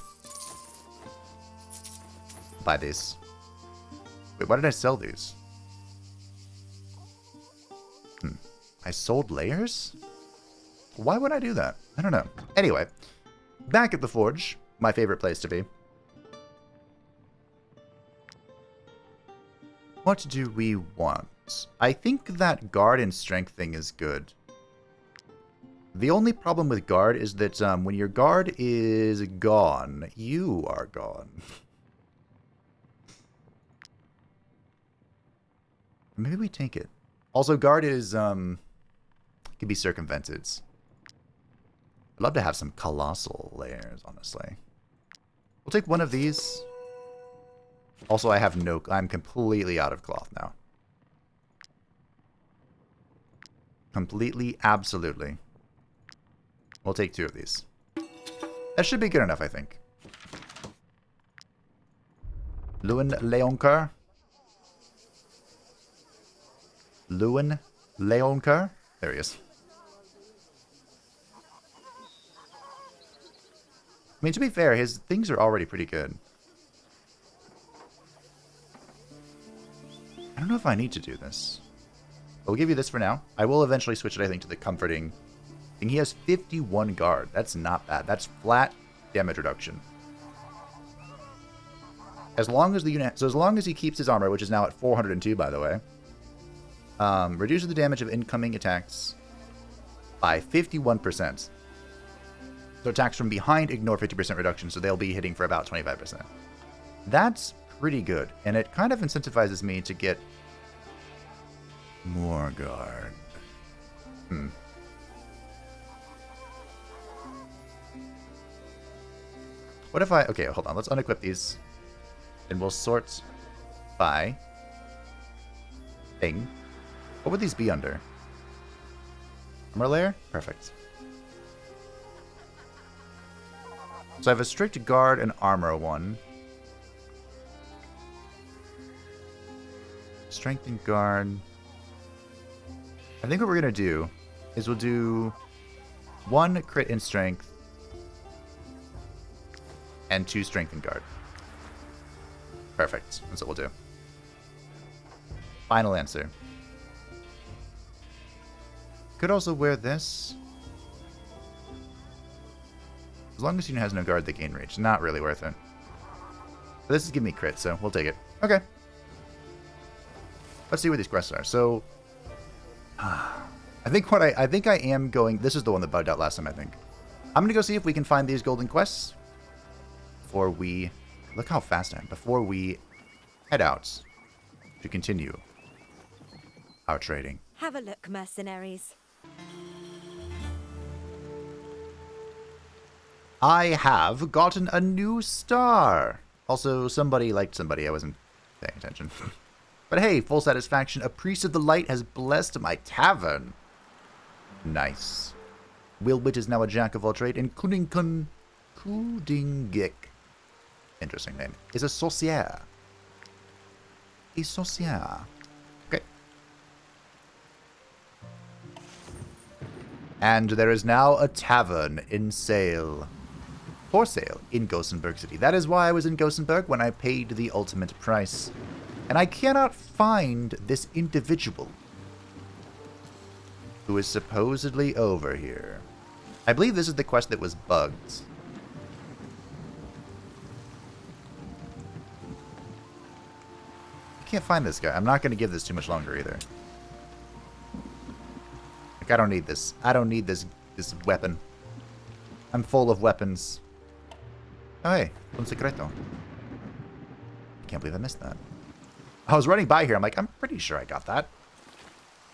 Buy these. Wait, why did I sell these? I sold layers? Why would I do that? I don't know. Anyway, back at the forge, my favorite place to be. What do we want? I think that guard and strength thing is good. The only problem with guard is that when your guard is gone, you are gone. Maybe we take it. Also, guard is, can be circumvented. I'd love to have some colossal layers, honestly. We'll take one of these. Also, I have no... I'm completely out of cloth now. Completely, absolutely. We'll take 2 of these. That should be good enough, I think. Leoncoeur. Leoncoeur? There he is. I mean, to be fair, his things are already pretty good. I don't know if I need to do this. But we'll give you this for now. I will eventually switch it, I think, to the comforting thing. He has 51 guard. That's not bad. That's flat damage reduction. As long as the unit... So as long as he keeps his armor, which is now at 402, by the way. Reduces the damage of incoming attacks by 51%. So attacks from behind ignore 50% reduction, so they'll be hitting for about 25%. That's pretty good, and it kind of incentivizes me to get more guard. What if I... Okay, hold on. Let's unequip these. And we'll sort by thing. What would these be under? Armor layer? Perfect. So I have a strict guard and armor one. Strength and guard. I think what we're going to do is we'll do 1 crit in strength and 2 strength and guard. Perfect. That's what we'll do. Final answer. Could also wear this. As long as unit has no guard, they gain reach. Not really worth it. But this is giving me crit, so we'll take it. Okay. Let's see what these quests are. So, I think I am going... This is the one that bugged out last time, I think. I'm going to go see if we can find these golden quests before we... Look how fast I am. Before we head out to continue our trading. Have a look, mercenaries. I have gotten a new star. Also, somebody liked somebody. I wasn't paying attention. But hey, full satisfaction. A priest of the light has blessed my tavern. Nice. Wilwit is now a jack of all trade, and Kudingik, interesting name, is a sorcier. A sorcier. Okay. And there is now a tavern in sale. For sale in Gosenberg City. That is why I was in Gosenberg when I paid the ultimate price. And I cannot find this individual who is supposedly over here. I believe this is the quest that was bugged. I can't find this guy. I'm not going to give this too much longer either. Like, I don't need this. I don't need this weapon. I'm full of weapons. Oh, hey. Un secreto. I can't believe I missed that. I was running by here. I'm like, I'm pretty sure I got that.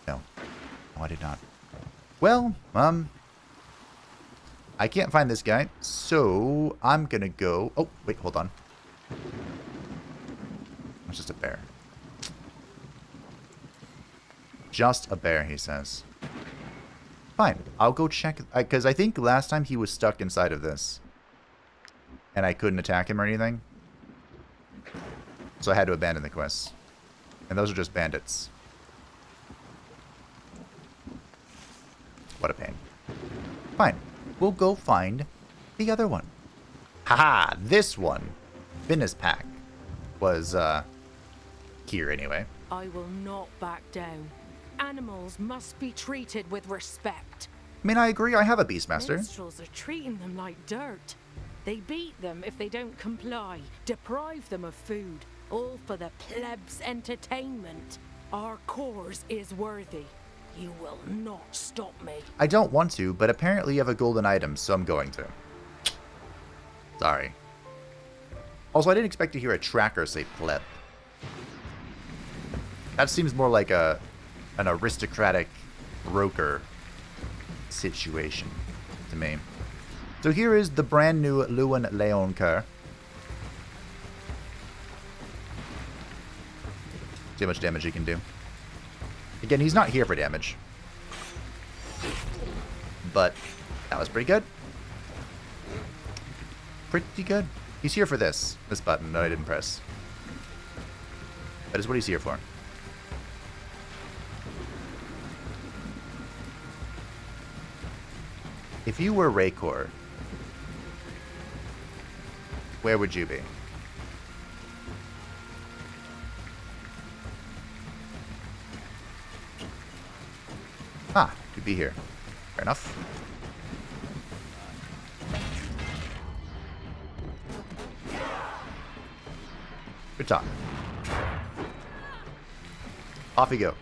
No. No, I did not. Well, I can't find this guy, so I'm gonna go... Oh, wait, hold on. It's just a bear. Just a bear, he says. Fine, I'll go check... Because I think last time he was stuck inside of this. And I couldn't attack him or anything. So I had to abandon the quest. And those are just bandits. What a pain. Fine. We'll go find the other one. Haha, this one. Finnis Pack was, here anyway. I will not back down. Animals must be treated with respect. I mean, I agree. I have a Beastmaster. Minstrels are treating them like dirt. They beat them if they don't comply, deprive them of food, all for the plebs' entertainment. Our cause is worthy. You will not stop me. I don't want to, but apparently you have a golden item, so I'm going to. Sorry. Also, I didn't expect to hear a tracker say pleb. That seems more like an aristocratic broker situation to me. So here is the brand new Leoncoeur. See how much damage he can do. Again, he's not here for damage. But that was pretty good. Pretty good. He's here for this. This button that I didn't press. That is what he's here for. If you were Raycor, where would you be? Ah, could be here. Fair enough. Good talk. Off we go.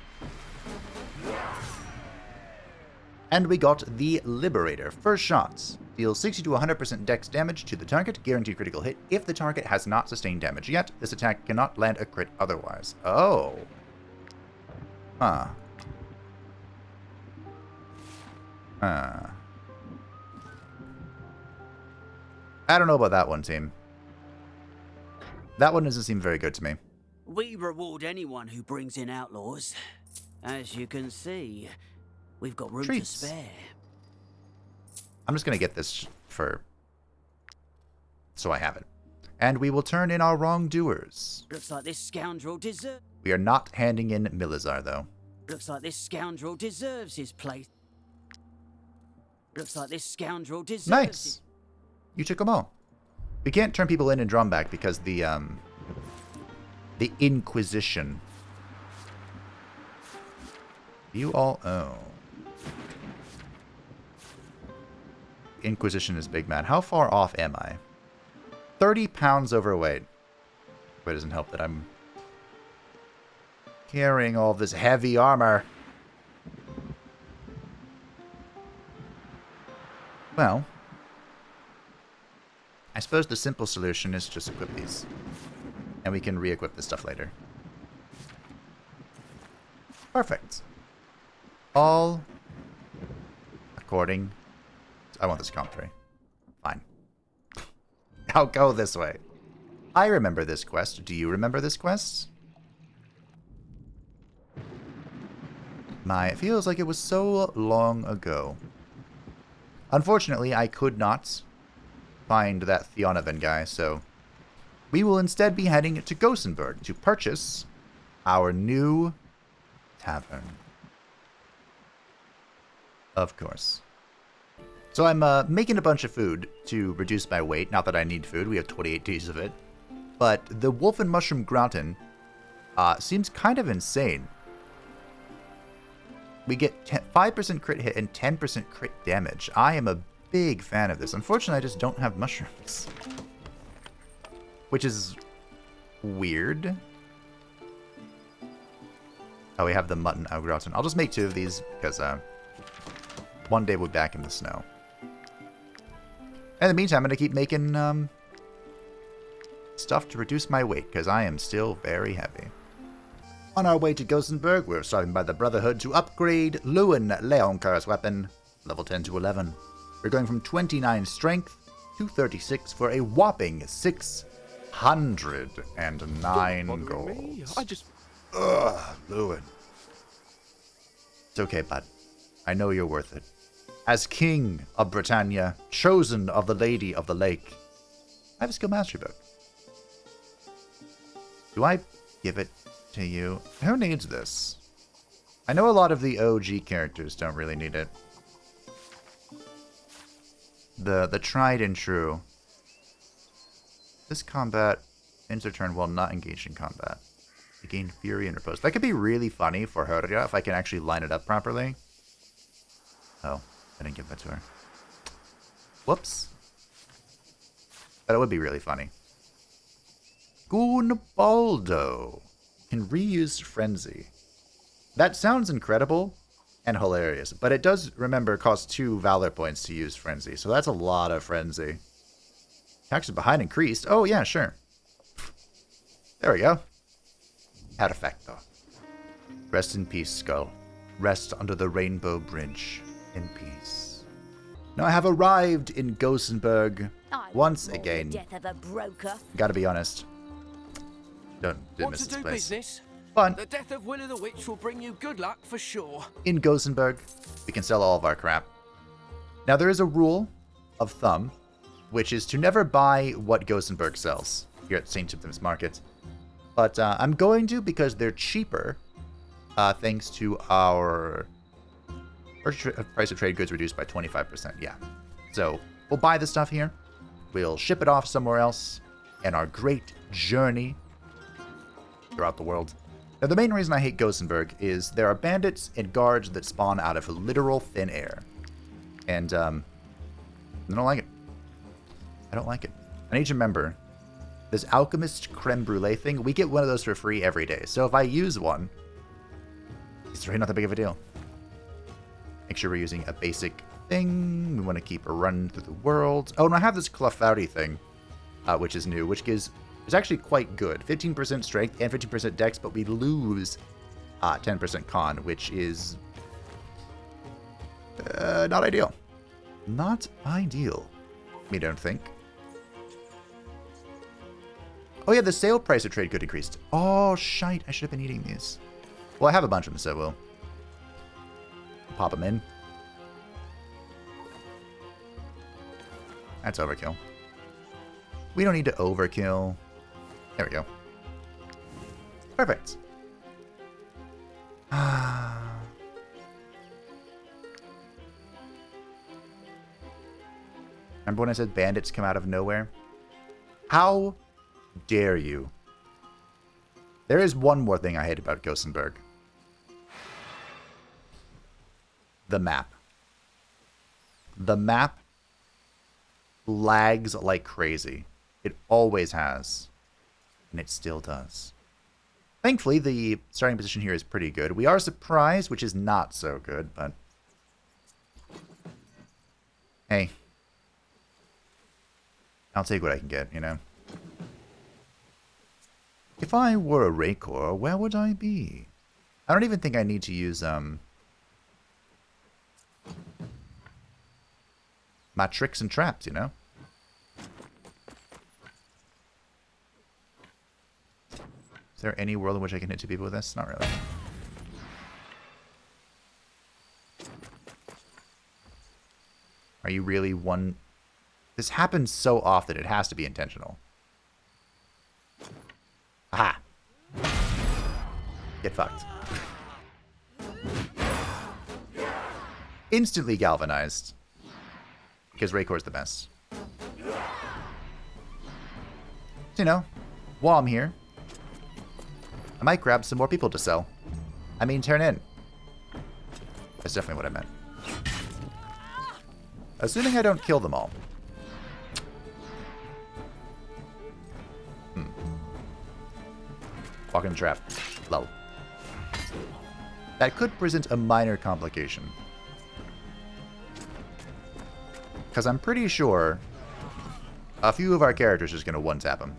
And we got the Liberator. First shots. Deals 60 to 100% dex damage to the target. Guaranteed critical hit if the target has not sustained damage yet. This attack cannot land a crit otherwise. Oh. Huh. I don't know about that one, team. That one doesn't seem very good to me. We reward anyone who brings in outlaws. As you can see, we've got room to spare. I'm just going to get this for... so I have it. And we will turn in our wrongdoers. Looks like this scoundrel deserves... We are not handing in Milizar, though. Looks like this scoundrel deserves his place. Looks like this scoundrel deserves... Nice! You took them all. We can't turn people in Drombach because the Inquisition. You all... oh. Inquisition is big, man. How far off am I? 30 pounds overweight. But it doesn't help that I'm carrying all this heavy armor. Well, I suppose the simple solution is just equip these. And we can re-equip this stuff later. Perfect. All according... I want this comp tree. Fine. I'll go this way. I remember this quest. Do you remember this quest? It feels like it was so long ago. Unfortunately, I could not find that Theonovan guy, so we will instead be heading to Gosenberg to purchase our new tavern. Of course. So I'm making a bunch of food to reduce my weight. Not that I need food. We have 28 days of it. But the wolf and mushroom gratin seems kind of insane. We get 5% crit hit and 10% crit damage. I am a big fan of this. Unfortunately, I just don't have mushrooms. Which is weird. Oh, we have the mutton au gratin. I'll just make 2 of these because one day we'll be back in the snow. In the meantime, I'm going to keep making stuff to reduce my weight because I am still very heavy. On our way to Gosenberg, we're stopping by the Brotherhood to upgrade Leoncoeur's weapon, level 10 to 11. We're going from 29 strength to 36 for a whopping 609 gold. Ugh, Lewin. It's okay, bud. I know you're worth it. As King of Britannia, chosen of the Lady of the Lake, I have a skill mastery book. Do I give it to you? Who needs this? I know a lot of the OG characters don't really need it. The tried and true. This combat ends their turn while not engaged in combat. They gain fury and repose. That could be really funny for Herria if I can actually line it up properly. Oh, I didn't give that to her. Whoops. But it would be really funny. Gunbaldo can reuse Frenzy. That sounds incredible and hilarious, but it does, remember, cost 2 Valor points to use Frenzy, so that's a lot of Frenzy. Taxes behind increased. Oh, yeah, sure. There we go. Perfecto. Rest in peace, Skull. Rest under the Rainbow Bridge in peace. Now I have arrived in Gosenberg once again. Death of a broker. Gotta be honest. Didn't miss this place. Business? Fun. The death of Will of the Witch will bring you good luck for sure. In Gosenberg, we can sell all of our crap. Now there is a rule of thumb, which is to never buy what Gosenberg sells here at St. Timothy's Market. But I'm going to because they're cheaper, thanks to our price of trade goods reduced by 25%. Yeah. So we'll buy the stuff here. We'll ship it off somewhere else. And our great journey throughout the world. Now, the main reason I hate Gosenberg is there are bandits and guards that spawn out of literal thin air. And, I don't like it. I don't like it. I need to remember, this Alchemist Creme Brulee thing, we get one of those for free every day. So if I use one, it's really not that big of a deal. Make sure we're using a basic thing. We want to keep a run through the world. Oh, and I have this Clefairy thing, which is new, which is actually quite good. 15% strength and 15% dex, but we lose 10% con, which is not ideal. Not ideal. Me don't think. Oh yeah, the sale price of trade good increased. Oh, shite. I should have been eating these. Well, I have a bunch of them, so we'll pop them in. That's overkill. We don't need to overkill. There we go. Perfect. Remember when I said bandits come out of nowhere? How dare you? There is one more thing I hate about Gosenberg. The map. The map lags like crazy. It always has. And it still does. Thankfully, the starting position here is pretty good. We are surprised, which is not so good, but hey. I'll take what I can get, you know. If I were a Raycor, where would I be? I don't even think I need to use my tricks and traps, you know? Is there any world in which I can hit 2 people with this? Not really. Are you really one? This happens so often, it has to be intentional. Aha! Get fucked. Instantly galvanized. Because Raycor's the best. So, you know, while I'm here, I might grab some more people to sell. I mean, turn in. That's definitely what I meant. Assuming I don't kill them all. Walking trap. Low. That could present a minor complication. Because I'm pretty sure a few of our characters are just going to one-tap him.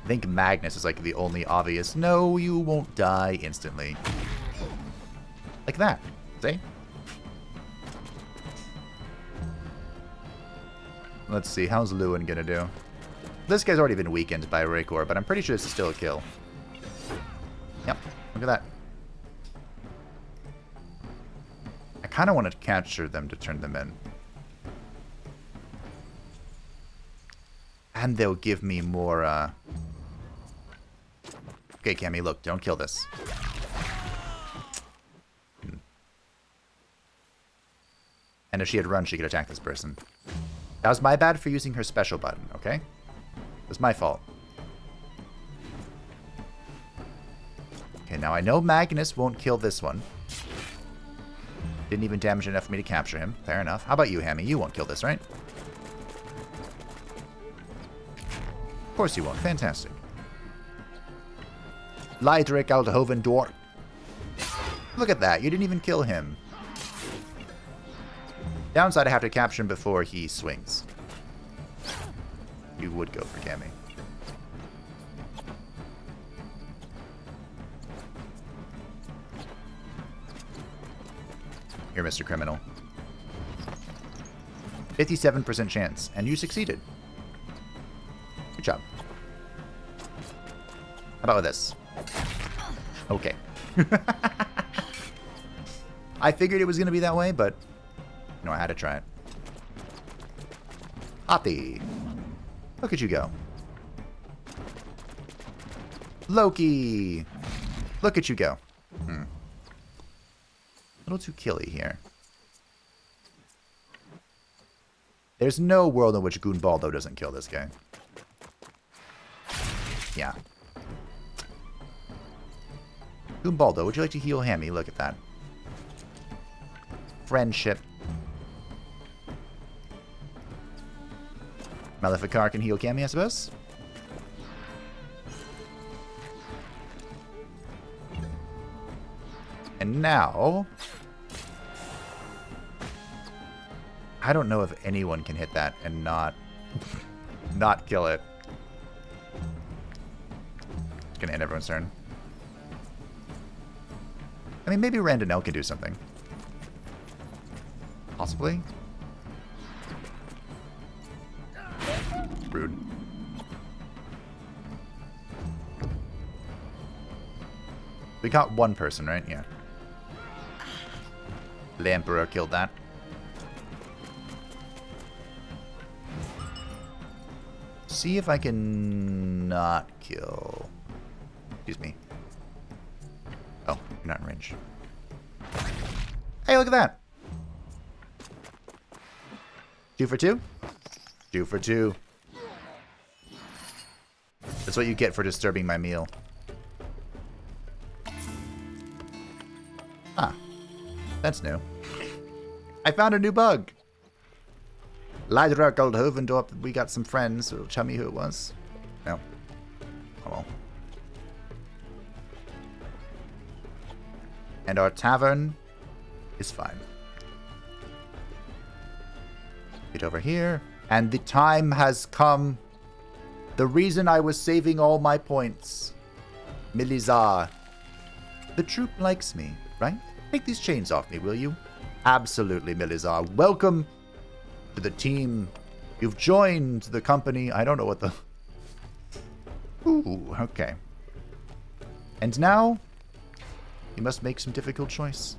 I think Magnus is like the only obvious. No, you won't die instantly. Like that. See? Let's see. How's Lewin gonna do? This guy's already been weakened by Leoncoeur, but I'm pretty sure this is still a kill. Yep. Look at that. I kind of want to capture them to turn them in. And they'll give me more, Okay, Cammy, look, don't kill this. And if she had run, she could attack this person. That was my bad for using her special button, okay? It was my fault. Okay, now I know Magnus won't kill this one. Didn't even damage enough for me to capture him. Fair enough. How about you, Hammy? You won't kill this, right? Of course you won't. Fantastic. Leidrik Aldhovendor. Look at that. You didn't even kill him. Downside, I have to capture him before he swings. You would go for Cammy. Here, Mr. Criminal. 57% chance, and you succeeded. Good job. How about with this? Okay. I figured it was going to be that way, but you know, I had to try it. Hoppy. Look at you go. Loki. Look at you go. A little too killy here. There's no world in which Gunvaldo doesn't kill this guy. Yeah. Gunvaldo, would you like to heal Hammy? Look at that. Friendship. Maleficar can heal Cammy, I suppose. And now... I don't know if anyone can hit that and not kill it. It's gonna end everyone's turn. I mean, maybe Randonell can do something. Possibly. Rude. We got one person, right? Yeah. The Emperor killed that. See if I can not kill. Excuse me. Oh, you're not in range. Hey, look at that. 2 for 2? 2 for 2. That's what you get for disturbing my meal. Ah. That's new. I found a new bug. Leidrik Aldhovendorp, we got some friends. It'll tell me who it was. No. Oh well. And our tavern is fine. Get over here. And the time has come. The reason I was saving all my points. Milizar. The troop likes me, right? Take these chains off me, will you? Absolutely, Milizar. Welcome to the team. You've joined the company. I don't know what the... Ooh, okay. And now, you must make some difficult choice.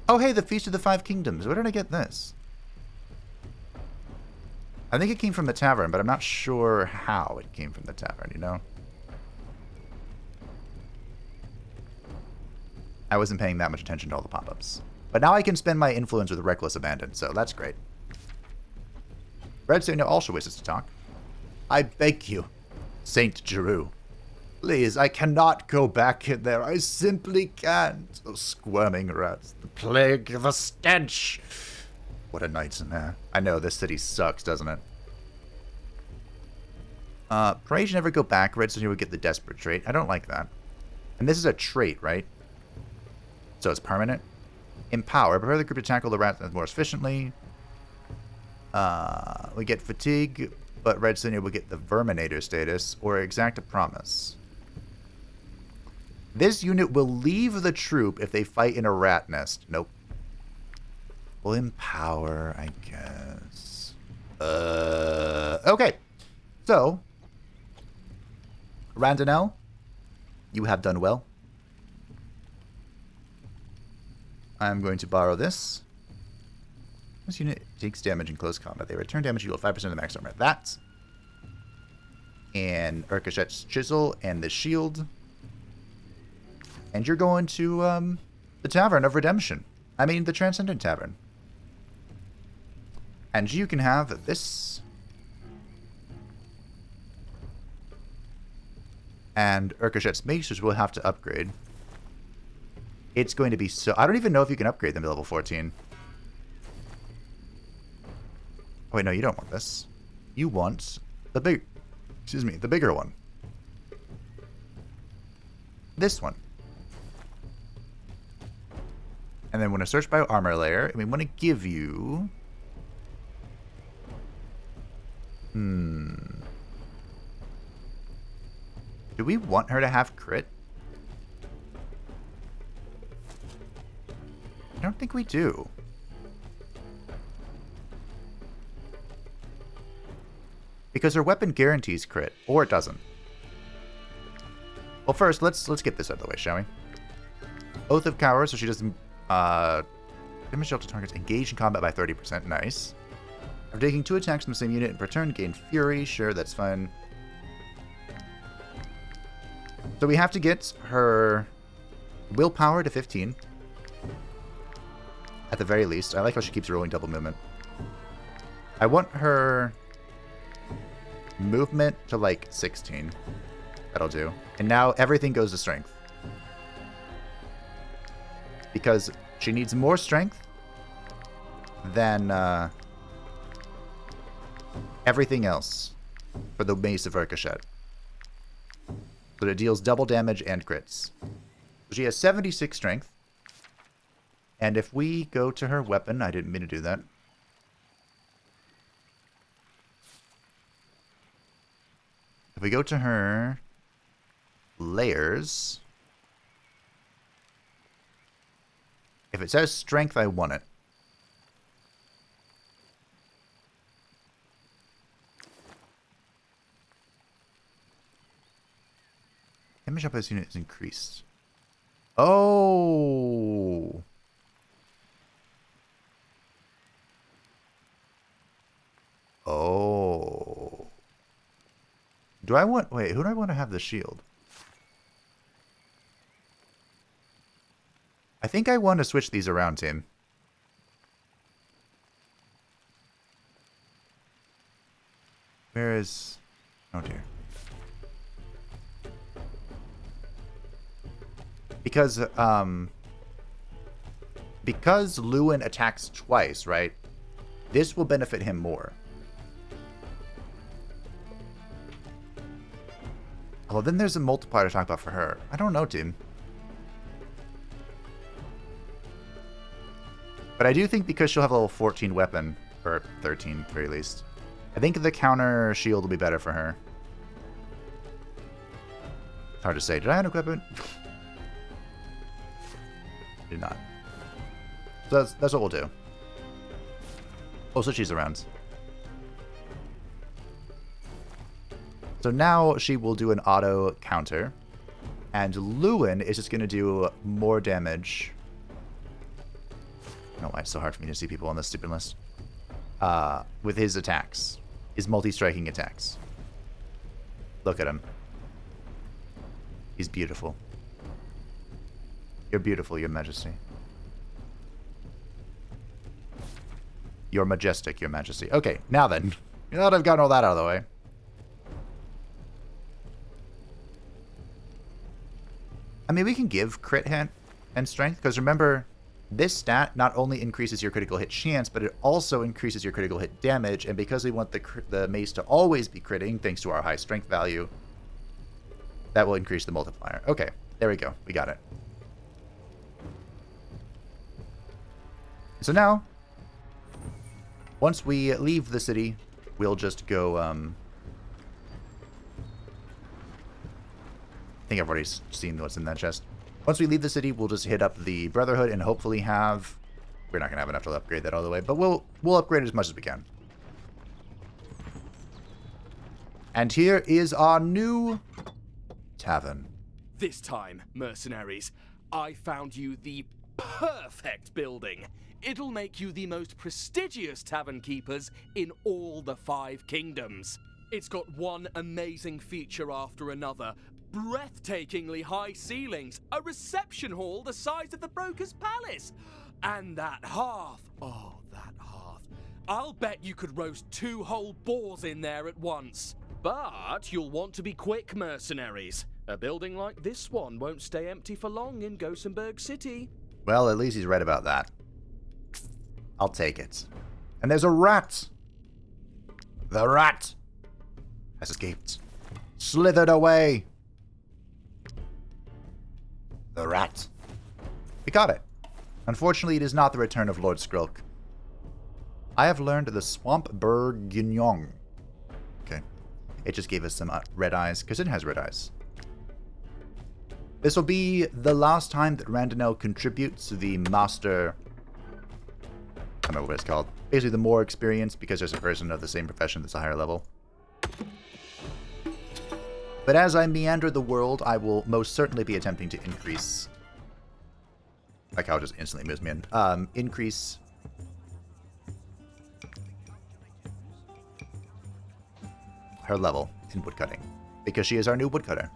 Oh, hey, the Feast of the Five Kingdoms. Where did I get this? I think it came from the tavern, but I'm not sure how it came from the tavern, you know? I wasn't paying that much attention to all the pop-ups. But now I can spend my influence with reckless abandon, so that's great. Redstone also wishes to talk. I beg you, Saint Giroux. Please, I cannot go back in there. I simply can't. Those squirming rats. The plague, the stench. What a nightmare. I know, this city sucks, doesn't it? Pray you never go back. Redstone, you would get the desperate trait. I don't like that. And this is a trait, right? So it's permanent. Empower. Prepare the group to tackle the rats more efficiently. We get fatigue, but Red Senior will get the Verminator status or exact a promise. This unit will leave the troop if they fight in a rat nest. Nope. Will empower, I guess. Okay. So, Randonel, you have done well. I'm going to borrow this. This unit takes damage in close combat. They return damage equal to 5% of the max armor. That. And Erkeshet's Chisel and the shield. And you're going to the Tavern of Redemption. I mean, the Transcendent Tavern. And you can have this. And Erkeshet's Maces will have to upgrade. It's going to be so... I don't even know if you can upgrade them to level 14. Oh, wait, no, you don't want this. You want the big... Excuse me, the bigger one. This one. And then when I search by armor layer, and we want to give you... Do we want her to have crit? I don't think we do. Because her weapon guarantees crit, or it doesn't. Well, first, let's get this out of the way, shall we? Oath of Cowards, so she doesn't damage dealt to targets engaged in combat by 30%. Nice. After taking 2 attacks from the same unit in per turn, gain Fury. Sure, that's fine. So we have to get her willpower to 15. At the very least. I like how she keeps rolling double movement. I want her movement to like 16. That'll do. And now everything goes to strength. Because she needs more strength than everything else for the Mace of Erkeshet. So it deals double damage and crits. So she has 76 strength. And if we go to her weapon, I didn't mean to do that. If we go to her layers, if it says strength, I want it. Damage up this unit is increased. Oh. Oh. Do I want... Wait, who do I want to have the shield? I think I want to switch these around, Tim. Where is... Oh, dear. Because Lewin attacks twice, right? This will benefit him more. Well, then there's a multiplier to talk about for her. I don't know, Tim. But I do think because she'll have a level 14 weapon, or 13 at the very least, I think the counter shield will be better for her. It's hard to say. Did I unequip it? Did not. So that's what we'll do. Oh, so she's around. So now she will do an auto counter. And Lewin is just going to do more damage. I don't know why it's so hard for me to see people on this stupid list. With his attacks. His multi-striking attacks. Look at him. He's beautiful. You're beautiful, Your Majesty. You're majestic, Your Majesty. Okay, now then. Now that I've gotten all that out of the way. I mean, we can give crit hit and strength, because remember, this stat not only increases your critical hit chance, but it also increases your critical hit damage, and because we want the mace to always be critting, thanks to our high strength value, that will increase the multiplier. Okay, there we go. We got it. So now, once we leave the city we'll just go, I think I've already seen what's in that chest. Once we leave the city, we'll just hit up the Brotherhood and hopefully have... We're not going to have enough to upgrade that all the way, but we'll upgrade as much as we can. And here is our new tavern. This time, mercenaries, I found you the perfect building. It'll make you the most prestigious tavern keepers in all the 5 kingdoms. It's got one amazing feature after another. Breathtakingly high ceilings, a reception hall the size of the broker's palace, and that hearth. Oh, that hearth. I'll bet you could roast 2 whole boars in there at once. But you'll want to be quick, mercenaries. A building like this one won't stay empty for long in Gosenberg City. Well, at least he's right about that. I'll take it. And there's a rat! The rat has escaped. Slithered away! The rat. We got it. Unfortunately, it is not the return of Lord Skrilk. I have learned the Swamp Bourguignon. Okay. It just gave us some red eyes, because it has red eyes. This will be the last time that Randonel contributes to the Master... I don't know what it's called. Basically, the more experience, because there's a person of the same profession that's a higher level. But as I meander the world, I will most certainly be attempting to increase... That cow just instantly moves me in. Increase... her level in woodcutting. Because she is our new woodcutter.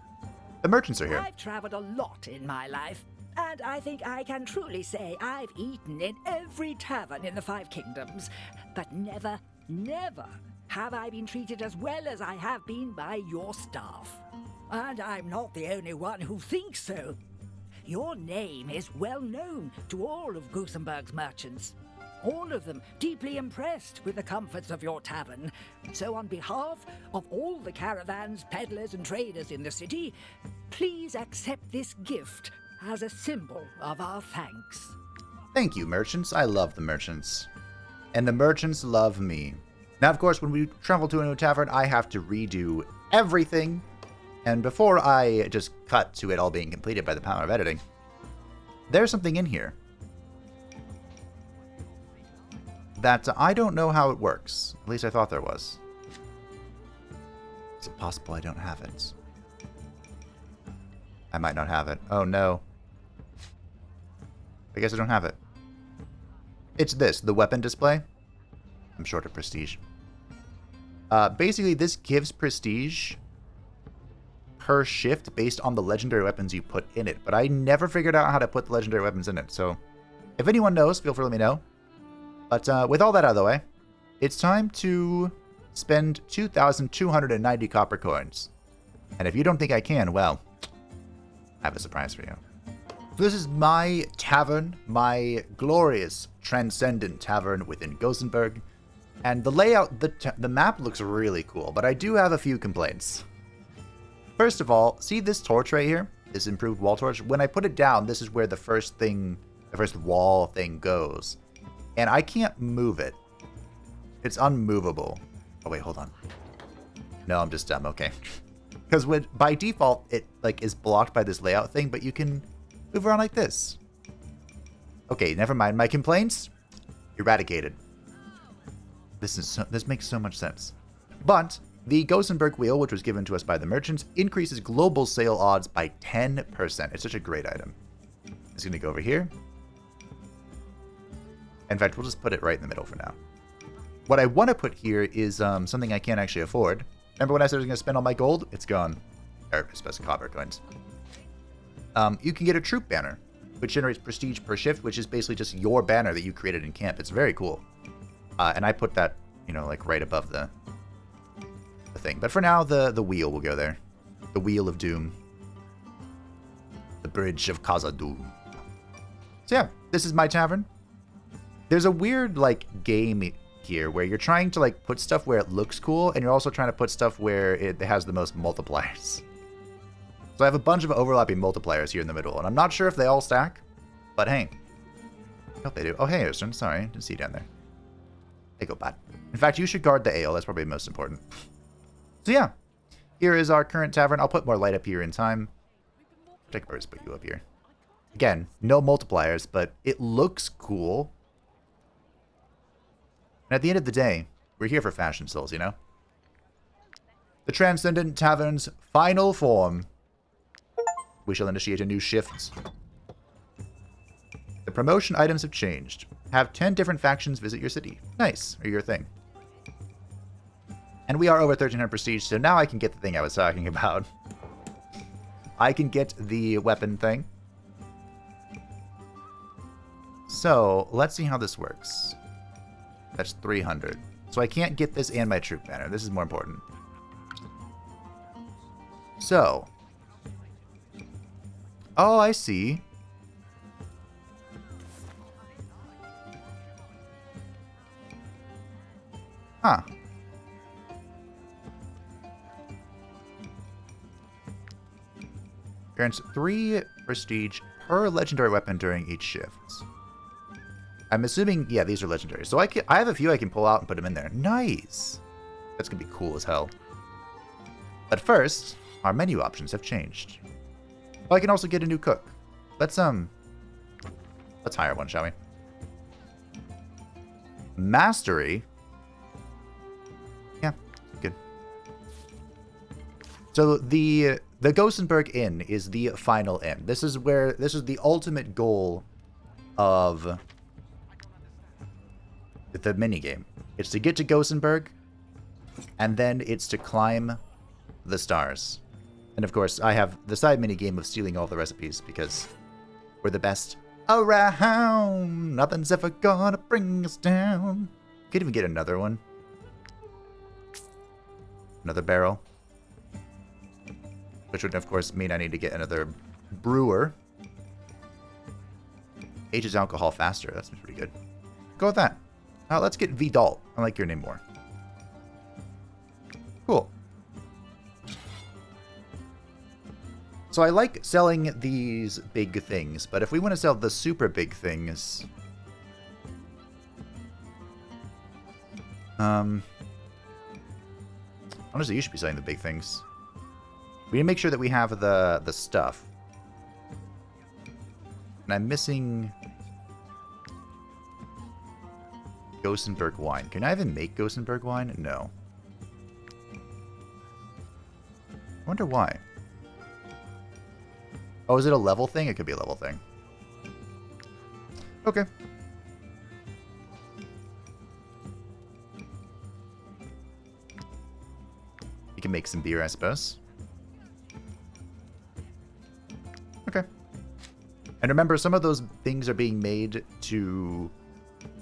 The merchants are here. I've traveled a lot in my life, and I think I can truly say I've eaten in every tavern in the 5 kingdoms. But never, never have I been treated as well as I have been by your staff. And I'm not the only one who thinks so. Your name is well known to all of Gosenberg's merchants. All of them deeply impressed with the comforts of your tavern. So on behalf of all the caravans, peddlers and traders in the city, please accept this gift as a symbol of our thanks. Thank you, merchants. I love the merchants. And the merchants love me. Now, of course, when we travel to a new tavern, I have to redo everything. And before I just cut to it all being completed by the power of editing, there's something in here that I don't know how it works. At least I thought there was. Is it possible I don't have it? I might not have it. Oh no. I guess I don't have it. It's this, the weapon display. I'm short of prestige. Basically, this gives prestige per shift based on the legendary weapons you put in it. But I never figured out how to put the legendary weapons in it. So if anyone knows, feel free to let me know. But with all that out of the way, it's time to spend 2,290 copper coins. And if you don't think I can, well, I have a surprise for you. This is my tavern, my glorious, transcendent tavern within Gosenberg. And the layout, the map looks really cool, but I do have a few complaints. First of all, see this torch right here? This improved wall torch? When I put it down, this is where the first wall thing goes. And I can't move it. It's unmovable. Oh wait, hold on. No, I'm just dumb, okay. Because by default, it is blocked by this layout thing, but you can move around like this. Okay, never mind. My complaints, eradicated. This makes so much sense. But the Gosenberg wheel, which was given to us by the merchants, increases global sale odds by 10%. It's such a great item. It's going to go over here. In fact, we'll just put it right in the middle for now. What I want to put here is something I can't actually afford. Remember when I said I was going to spend all my gold? It's gone. Or, especially copper coins. You can get a troop banner, which generates prestige per shift, which is basically just your banner that you created in camp. It's very cool. And I put that, right above the thing. But for now, the wheel will go there. The Wheel of Doom. The Bridge of Khazad-dûm. So yeah, this is my tavern. There's a weird, game here where you're trying to, put stuff where it looks cool, and you're also trying to put stuff where it has the most multipliers. So I have a bunch of overlapping multipliers here in the middle, and I'm not sure if they all stack, but hey. I hope they do. Oh, hey, Erson. Sorry, didn't see you down there. Hey, go bad. In fact, you should guard the ale. That's probably most important. So yeah, here is our current tavern. I'll put more light up here in time. Take birds, put you up here. Again, no multipliers, but it looks cool. And at the end of the day, we're here for fashion souls, you know? The Transcendent Tavern's final form. We shall initiate a new shift. The promotion items have changed. Have 10 different factions visit your city. Nice, or your thing. And we are over 1300 prestige, so now I can get the thing I was talking about. I can get the weapon thing. So, let's see how this works. That's 300. So I can't get this and my troop banner. This is more important. So. Oh, I see. Huh. Grants 3 prestige per legendary weapon during each shift. I'm assuming, yeah, these are legendary. So I have a few I can pull out and put them in there. Nice. That's going to be cool as hell. But first, our menu options have changed. Oh, I can also get a new cook. Let's hire one, shall we? Mastery. Yeah, good. So the Gosenberg Inn is the final inn. This is the ultimate goal of the minigame. It's to get to Gosenberg, and then it's to climb the stars. And of course, I have the side minigame of stealing all the recipes because we're the best around. Nothing's ever gonna bring us down. Could even get another one. Another barrel. Which would, of course, mean I need to get another brewer. Ages alcohol faster. That seems pretty good. Go with that. Let's get Vidal. I like your name more. Cool. So I like selling these big things, but if we want to sell the super big things... honestly, you should be selling the big things. We need to make sure that we have the stuff. And I'm missing... Gosenberg wine. Can I even make Gosenberg wine? No. I wonder why. Oh, is it a level thing? It could be a level thing. Okay. You can make some beer, I suppose. Okay. And remember, some of those things are being made to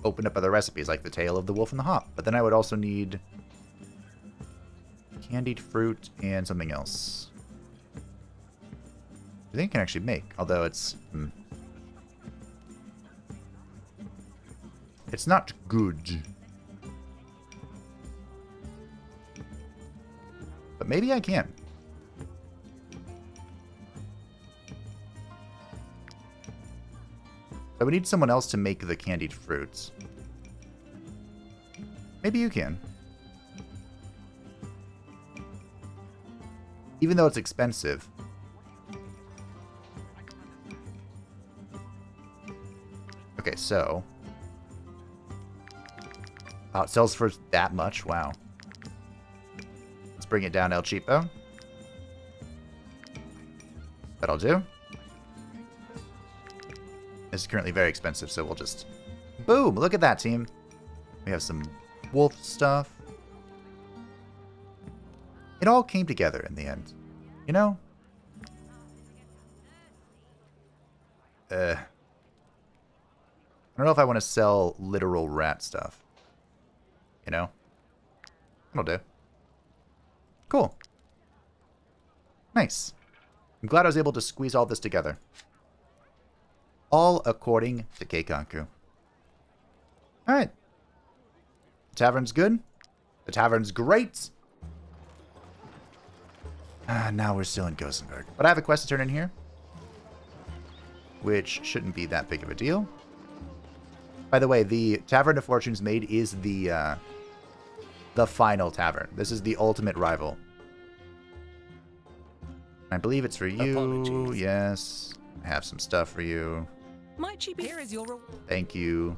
open up other recipes, like the Tale of the Wolf and the Hop. But then I would also need candied fruit and something else. I think I can actually make, although it's... It's not good. But maybe I can. So we need someone else to make the candied fruits. Maybe you can. Even though it's expensive. Okay, so... Wow, it sells for that much? Wow. Let's bring it down El Cheapo. That'll do. This is currently very expensive, so we'll just... Boom! Look at that, team. We have some wolf stuff. It all came together in the end. You know? I don't know if I want to sell literal rat stuff. You know? That'll do. Cool. Nice. I'm glad I was able to squeeze all this together. All according to Keikaku. Alright. The tavern's good. The tavern's great. Now we're still in Gosenberg. But I have a quest to turn in here. Which shouldn't be that big of a deal. By the way, the Tavern of Fortune's Maid is the final tavern. This is the ultimate rival. I believe it's for you. Apologies. Yes. I have some stuff for you. Might she be? Here is your reward. Thank you.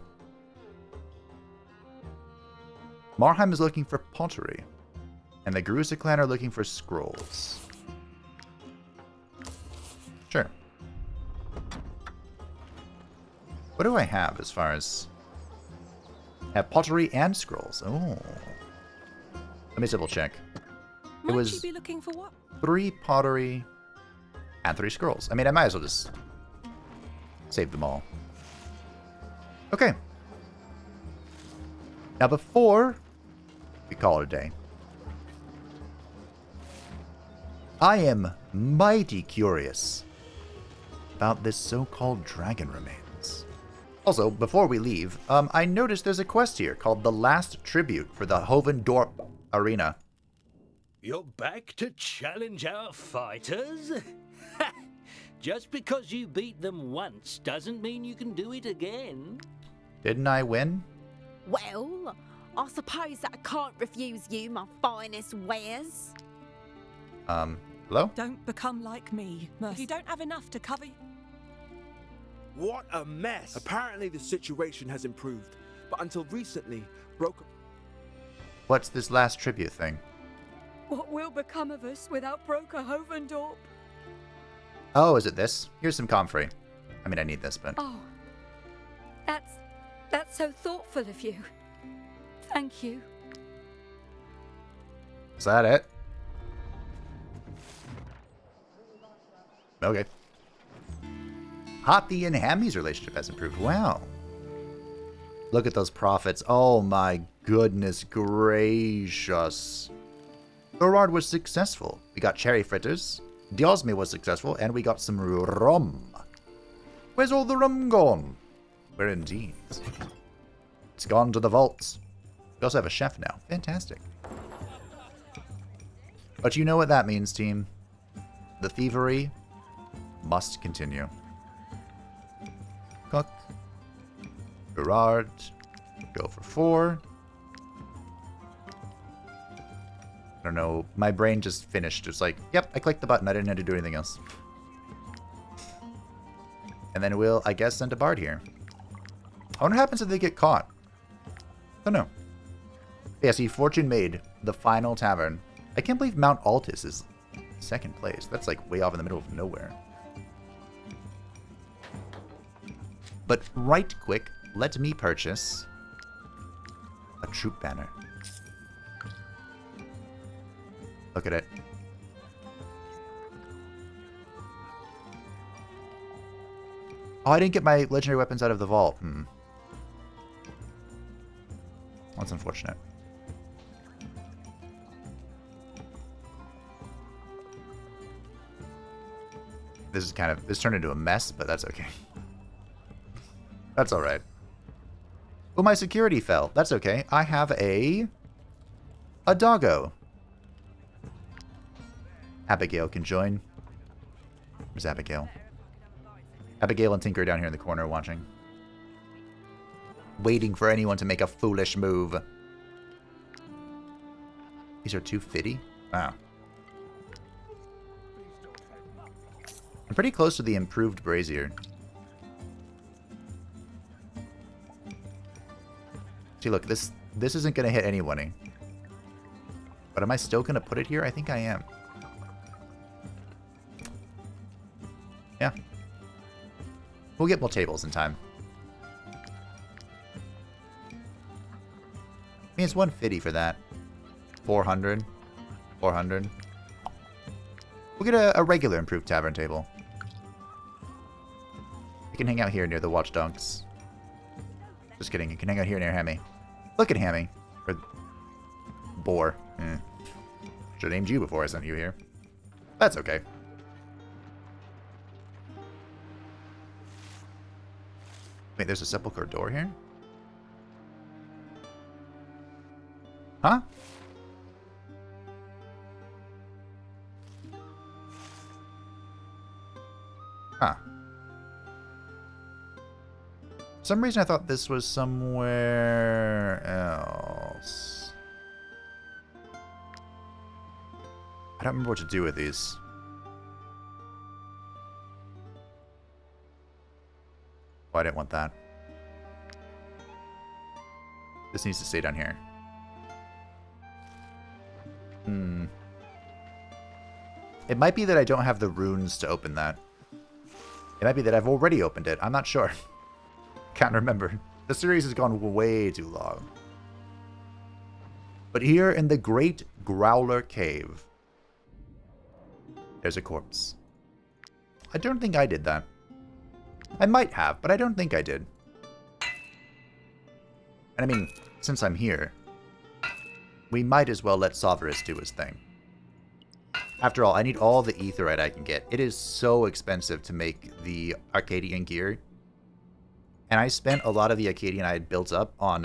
Marheim is looking for pottery. And the Grusa clan are looking for scrolls. Sure. What do I have as far as... I have pottery and scrolls. Oh. Let me double check. Might she be looking for what? 3 pottery and 3 scrolls. I mean, I might as well just save them all. Okay. Now, before we call it a day, I am mighty curious about this so-called dragon remains. Also, before we leave, I noticed there's a quest here called The Last Tribute for the Hovendorp Arena. You're back to challenge our fighters? Just because you beat them once doesn't mean you can do it again. Didn't I win? Well, I suppose that I can't refuse you my finest wares. Hello? Don't become like me, Mercy. If you don't have enough to cover... What a mess! Apparently the situation has improved, but until recently, Broker... What's this last tribute thing? What will become of us without Broker Hovendorp? Oh, is it this? Here's some comfrey. I mean, I need this, but... Oh, that's so thoughtful of you. Thank you. Is that it? Okay. Hoppy and Hammy's relationship has improved. Wow. Look at those profits. Oh my goodness gracious. Gerard was successful. We got cherry fritters. Diosme was successful. And we got some rum. Where's all the rum gone? Where indeed? It's gone to the vaults. We also have a chef now. Fantastic. But you know what that means, team. The thievery must continue. Cook. Gerard. Go for 4. I don't know. My brain just finished. It's like, yep, I clicked the button. I didn't have to do anything else. And then we'll, I guess, send a bard here. I wonder what happens if they get caught. Don't know. Yeah, see, Fortune made the final tavern. I can't believe Mount Altus is 2nd place. That's like way off in the middle of nowhere. But right quick, let me purchase a troop banner. Look at it. Oh, I didn't get my legendary weapons out of the vault. That's unfortunate. This is kind of, this turned into a mess, but that's okay. That's alright. Oh, my security fell. That's okay. I have a doggo. Abigail can join. Where's Abigail? Abigail and Tinker are down here in the corner watching. Waiting for anyone to make a foolish move. These are 250? Wow. I'm pretty close to the improved brazier. See, look, this isn't going to hit anyone. But am I still going to put it here? I think I am. Yeah. We'll get more tables in time. I mean, it's 150 for that. 400. 400. We'll get a regular improved tavern table. You can hang out here near the watchdogs. Just kidding. You can hang out here near Hammy. Look at Hammy. Or Boar. Should have named you before I sent you here. That's okay. Wait, there's a sepulchre door here? Huh? Huh. For some reason I thought this was somewhere else. I don't remember what to do with these. Oh, I didn't want that. This needs to stay down here. It might be that I don't have the runes to open that. It might be that I've already opened it. I'm not sure. Can't remember. The series has gone way too long. But here in the Great Growler Cave, there's a corpse. I don't think I did that. I might have, but I don't think I did. And I mean, since I'm here, we might as well let Sovereign do his thing. After all, I need all the Aetheryte I can get. It is so expensive to make the Arcadian gear. And I spent a lot of the Arcadian I had built up on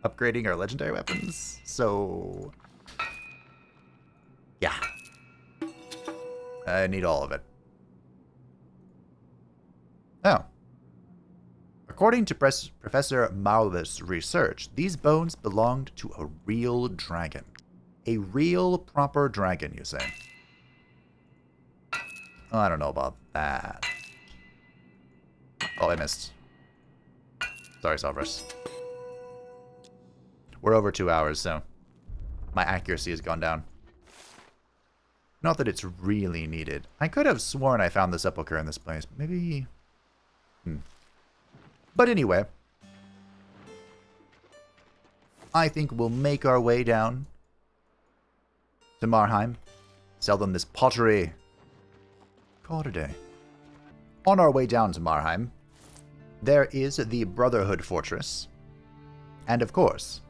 upgrading our legendary weapons. So, yeah. I need all of it. Oh. According to Professor Marvel's research, these bones belonged to a real dragon. A real, proper dragon, you say? Oh, I don't know about that. Oh, I missed. Sorry, Salvers. We're over 2 hours, so my accuracy has gone down. Not that it's really needed. I could have sworn I found the sepulcher in this place. Maybe... But anyway, I think we'll make our way down to Marheim. Sell them this pottery. Call it a day. On our way down to Marheim, there is the Brotherhood Fortress. And of course,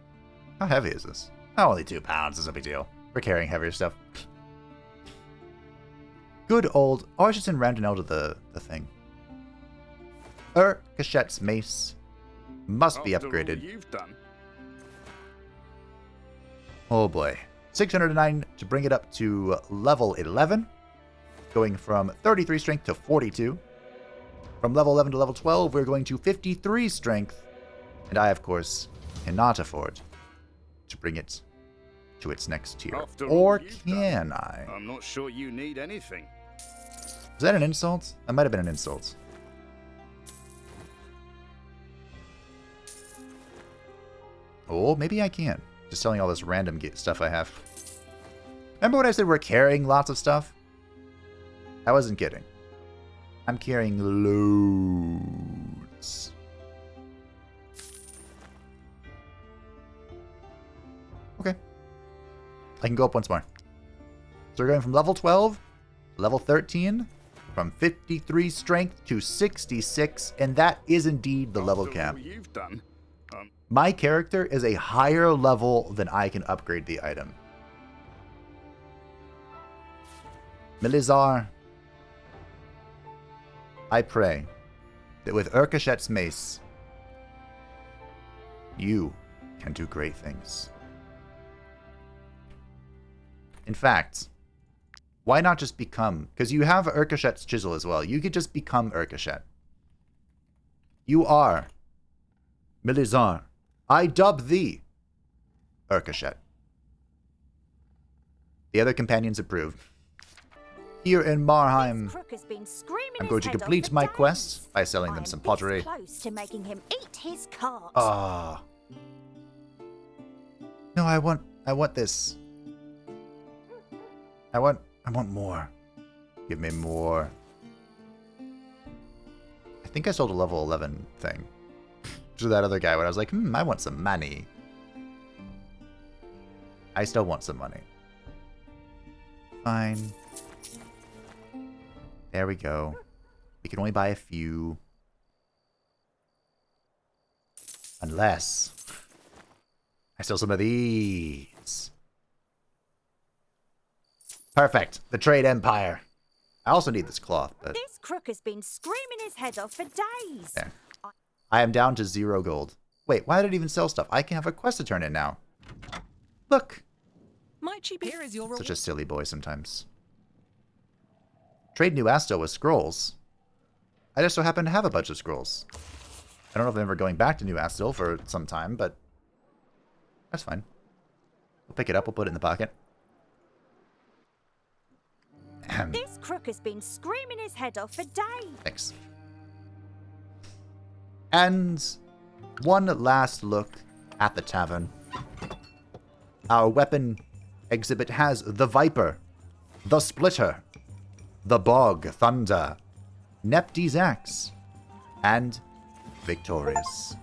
how heavy is this? Oh, only 2 pounds is a big deal. We're carrying heavier stuff. Good old... Oh, I was just in rounding out of the thing. Erkeshet's mace must be upgraded. All you've done. Oh boy. 609 to bring it up to level 11. Going from 33 strength to 42. From level 11 to level 12, we're going to 53 strength. And I, of course, cannot afford to bring it to its next tier. Or can I? I'm not sure you need anything. Was that an insult? That might have been an insult. Oh, maybe I can. Just selling all this random stuff I have. Remember when I said we're carrying lots of stuff? I wasn't kidding. I'm carrying loads. Okay. I can go up once more. So we're going from level 12, level 13, from 53 strength to 66, and that is indeed the level cap. You've done. My character is a higher level than I can upgrade the item. Milizar, I pray that with Erkeshet's mace, you can do great things. In fact, why not just become... Because you have Erkeshet's chisel as well. You could just become Erkeshet. You are Milizar. I dub thee Erkeshet. The other companions approve. Here in Marheim, I'm going to complete my quest by selling them some pottery. Close to making him eat his cart. Ah. No, I want this. I want more. Give me more. I think I sold a level 11 thing to that other guy when I was like, I want some money. I still want some money. Fine. There we go. We can only buy a few. Unless I sell some of these. Perfect. The trade empire. I also need this cloth, but... This crook has been screaming his head off for days. There. I am down to 0 gold. Wait, why did it even sell stuff? I can have a quest to turn in now. Look. Might she be here is your Such a silly boy sometimes. Trade new Asto with scrolls. I just so happen to have a bunch of scrolls. I don't know if I'm ever going back to New Astil for some time, but that's fine. We'll pick it up. We'll put it in the pocket. This crook has been screaming his head off for days. Thanks. And one last look at the tavern. Our weapon exhibit has the Viper, the Splitter, the Bog Thunder, Nepti's Axe, and Victorious.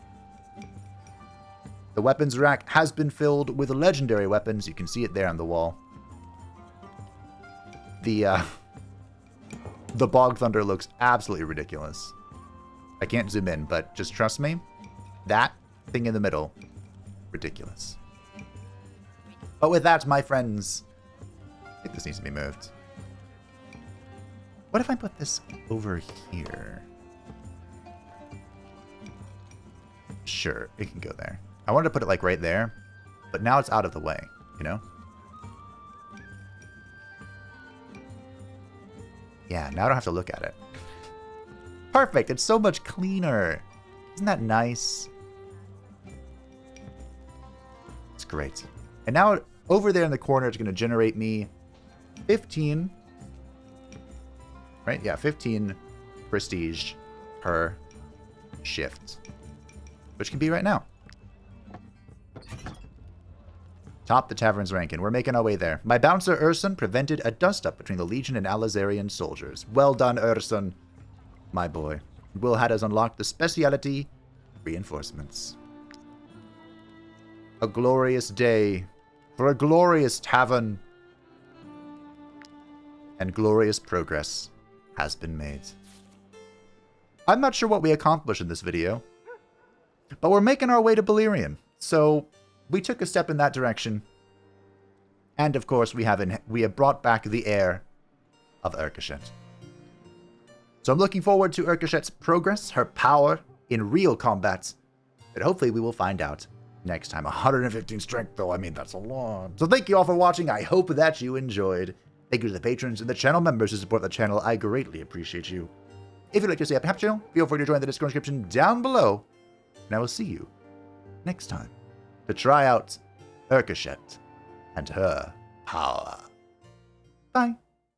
The weapons rack has been filled with legendary weapons. You can see it there on the wall. The Bog Thunder looks absolutely ridiculous. I can't zoom in, but just trust me. That thing in the middle, ridiculous. But with that, my friends, I think this needs to be moved. What if I put this over here? Sure, it can go there. I wanted to put it like right there, but now it's out of the way, you know? Yeah, now I don't have to look at it. Perfect, it's so much cleaner. Isn't that nice? It's great. And now over there in the corner, it's going to generate me 15, right? Yeah, 15 prestige per shift, which can be right now. Top the tavern's ranking. We're making our way there. My bouncer Urson prevented a dust-up between the Legion and Alizarian soldiers. Well done, Urson. My boy. Will had us unlock the specialty reinforcements. A glorious day for a glorious tavern. And glorious progress has been made. I'm not sure what we accomplished in this video, but we're making our way to Beleriand. So we took a step in that direction. And of course, we have brought back the heir of Erkeshet. So I'm looking forward to Erkeshet's progress, her power in real combat. But hopefully we will find out next time. 115 strength, though. I mean, that's a lot. So thank you all for watching. I hope that you enjoyed. Thank you to the patrons and the channel members who support the channel. I greatly appreciate you. If you'd like to stay up and have a channel, feel free to join the Discord description down below. And I will see you next time to try out Erkeshet and her power. Bye.